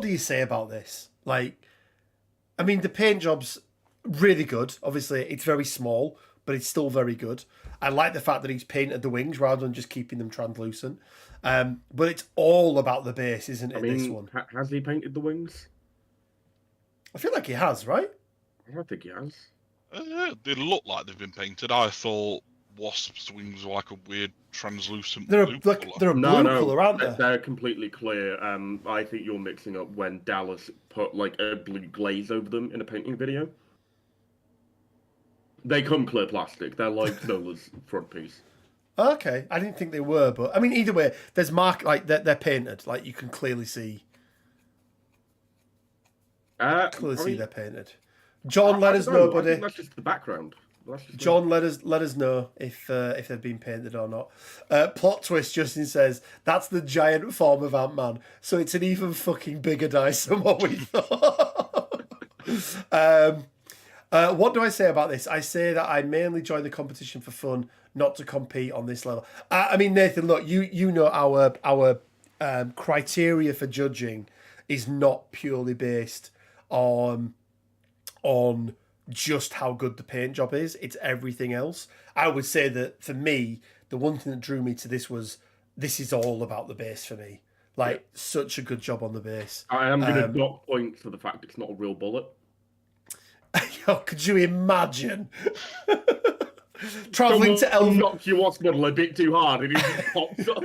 do you say about this? Like, I mean, the paint job's really good. Obviously, it's very small, but it's still very good. I like the fact that he's painted the wings rather than just keeping them translucent. But it's all about the base, isn't it, this one? Has he painted the wings? I feel like he has, right? I don't think he has. They look like they've been painted. I thought Wasp's wings were like a weird translucent They're blue a colour. blue colour, aren't they? They're completely clear. I think you're mixing up when Dallas put like a blue glaze over them in a painting video. They come clear plastic. They're like Nola's front piece. Okay, I didn't think they were, but I mean, either way, there's like they're painted. Like you can clearly see. They're painted. John, let us know, buddy. That's just the background. John, let us know if they've been painted or not. Plot twist, Justin says, that's the giant form of Ant-Man, so it's an even fucking bigger dice than what we thought. What do I say about this? I say that I mainly join the competition for fun, not to compete on this level. I mean, Nathan, look, you know our criteria for judging is not purely based on just how good the paint job is. It's everything else. I would say that for me, the one thing that drew me to this is all about the base for me. Like, such a good job on the base. I am going to dock points for the fact it's not a real bullet. Could you imagine? Travelling to Elf... knock your Wasp model a bit too hard and it just pops up.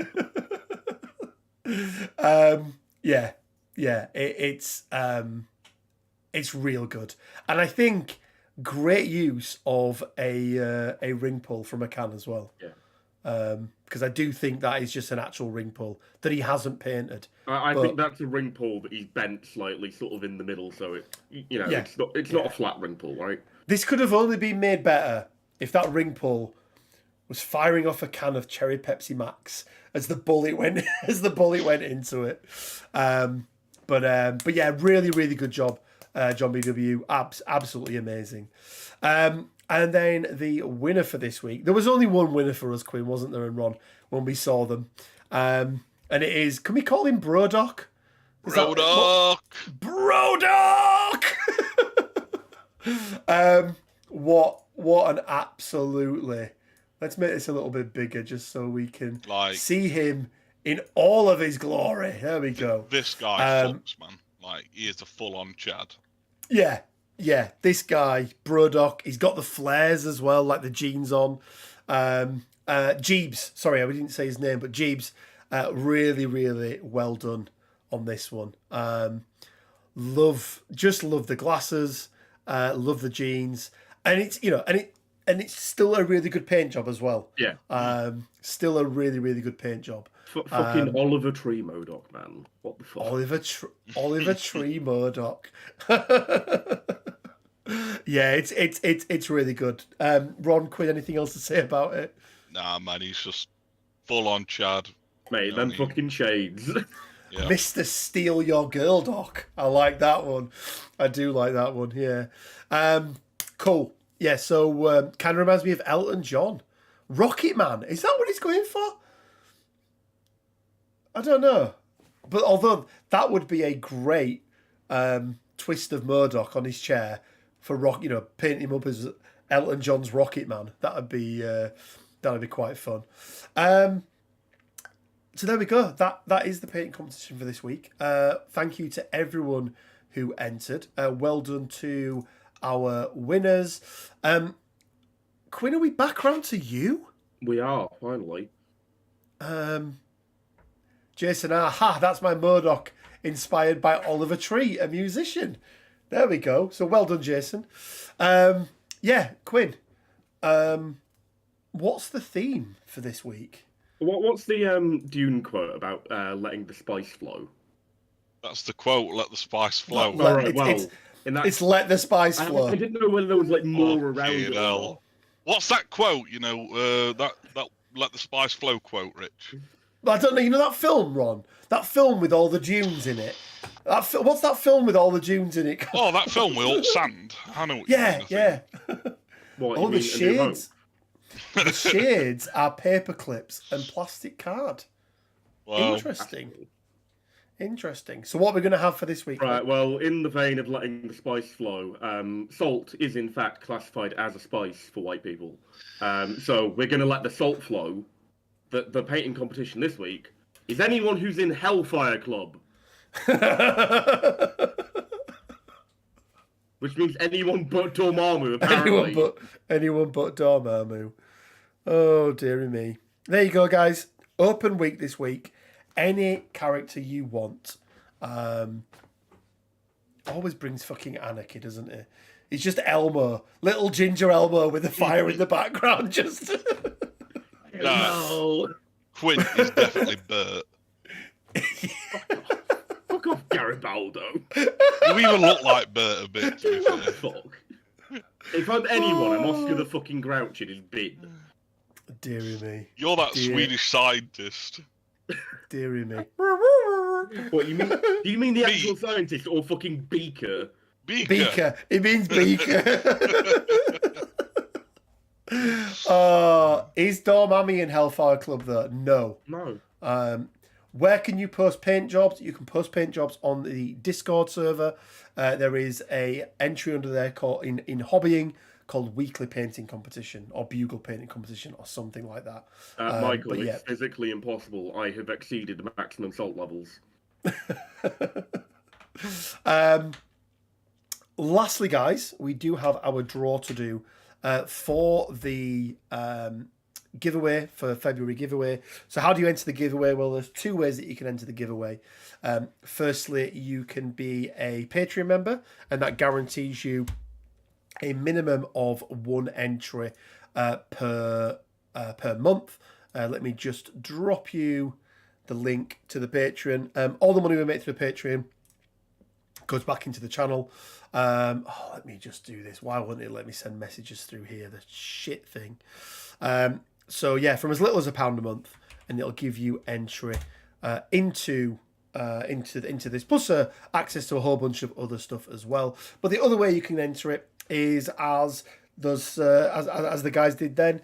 It's real good. And I think great use of a ring pull from a can as well. Yeah. Because I do think that is just an actual ring pull that he hasn't painted. I think that's a ring pull that he's bent slightly, sort of in the middle, so it's not a flat ring pull, right? This could have only been made better if that ring pull was firing off a can of Cherry Pepsi Max as the bullet went into it. But yeah, really, really good job, John BW. Absolutely amazing. And then the winner for this week. There was only one winner for us, Quinn, wasn't there, and Ron, when we saw them. And it is, can we call him Brodock? Brodock! Brodock! What an absolutely... Let's make this a little bit bigger just so we can see him in all of his glory. There we go. This guy fucks, man. Like, he is a full-on Chad. Yeah, this guy, Brodock, he's got the flares as well, like the jeans on. Jeebs, sorry, we didn't say his name, but Jeebs, really, really well done on this one. Love the glasses, love the jeans, and it's it's still a really good paint job as well. Yeah. Still a really, really good paint job. Fucking Oliver Tree Modoc, man. What the fuck? Oliver Tree Murdoch. Yeah, it's really good. Ron, Quinn, anything else to say about it? Nah, man, he's just full on Chad. Mate, them fucking shades. Yeah. Mr. Steal Your Girl Doc. I like that one. I do like that one, yeah. Cool. Yeah, so kind of reminds me of Elton John. Rocket Man. Is that what he's going for? I don't know. But although that would be a great twist of Murdoch on his chair for paint him up as Elton John's Rocket Man. That'd be quite fun. So there we go. That is the painting competition for this week. Thank you to everyone who entered. Well done to our winners. Quinn, are we back round to you? We are, finally. Jason, that's my Murdoch, inspired by Oliver Tree, a musician. There we go. So well done, Jason. Yeah, Quinn, what's the theme for this week? What's the Dune quote about letting the spice flow? That's the quote, let the spice flow. It's let the spice flow. I didn't know whether there was like more around it. What's that quote? That let the spice flow quote, Rich. I don't know. You know that film, Ron? That film with all the dunes in it. What's that film with all the dunes in it? Oh, that film with all sand. I know what you mean. Yeah. What, the shades. The shades are paper clips and plastic card. Wow. Interesting. So what we're going to have for this week? Right, well, in the vein of letting the spice flow, salt is in fact classified as a spice for white people. So we're going to let the salt flow. The painting competition this week is anyone who's in Hellfire Club. Which means anyone but Dormammu, apparently. Anyone but Dormammu. Oh, dearie me. There you go, guys. Open week this week. Any character you want. Always brings fucking anarchy, doesn't it? He's just Elmo. Little ginger Elmo with the fire in the background. Just... No. Quinn is definitely Bert. Fuck off, Garibaldo. You even look like Bert a bit, to be fair. Fuck. If I'm anyone, I'm Oscar the fucking Grouch in his bin. Dearie me. You're that Swedish scientist. Dearie me. What, you mean? Do you mean the actual scientist or fucking Beaker? Beaker. It means Beaker. Is Dormammu in Hellfire Club though? No. Where can you post paint jobs? You can post paint jobs on the Discord server. There is a entry under there called in hobbying called Weekly Painting Competition or Bugle Painting Competition or something like that. Michael, it's physically impossible. I have exceeded the maximum salt levels. Lastly, guys, we do have our draw to do for the giveaway, for February giveaway. So how do you enter the giveaway? Well, there's two ways that you can enter the giveaway. Firstly, you can be a Patreon member, and that guarantees you a minimum of one entry per month. Let me just drop you the link to the Patreon. All the money we make through the Patreon goes back into the channel. Let me just do this. Why wouldn't it let me send messages through here? The shit thing. So yeah, from as little as £1 a month, and it'll give you entry into this, plus access to a whole bunch of other stuff as well. But the other way you can enter it is as the guys did then,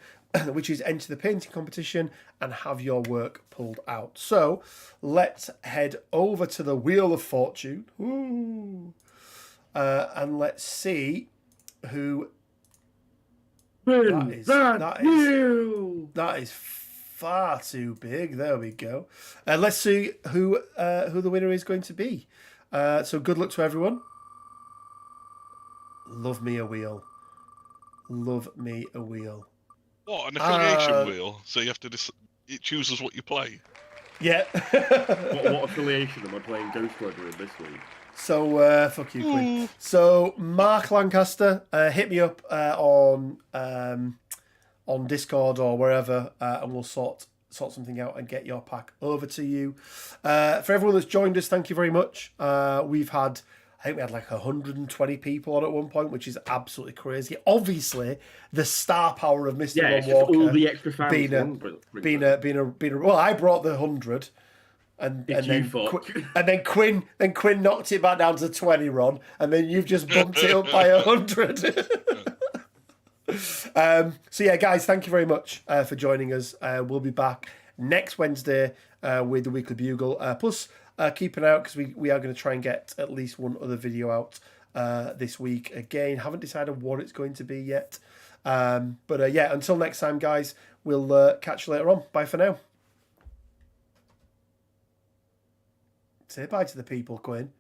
which is enter the painting competition and have your work pulled out. So let's head over to the Wheel of Fortune. Ooh. And let's see who that is far too big. There we go. Let's see who the winner is going to be. So good luck to everyone. Love me a wheel. Love me a wheel. What, an affiliation wheel? So you have to it chooses what you play. Yeah. what affiliation am I playing Ghost Rider in this week? So fuck you, Quinn. So Mark Lancaster, hit me up on Discord or wherever, and we'll sort something out and get your pack over to you. For everyone that's joined us, thank you very much. I think we had like 120 people on at one point, which is absolutely crazy. Obviously, the star power of Mr. Ron Walker all the extra fans. being a well, I brought the 100. And then Quinn knocked it back down to 20, Ron, and then you've just bumped it up by 100. So yeah, guys, thank you very much for joining us. We'll be back next Wednesday with the Weekly Bugle. Plus, keep an eye out because we are going to try and get at least one other video out this week. Again, haven't decided what it's going to be yet. But yeah, until next time, guys, we'll catch you later on. Bye for now. Say bye to the people, Quinn.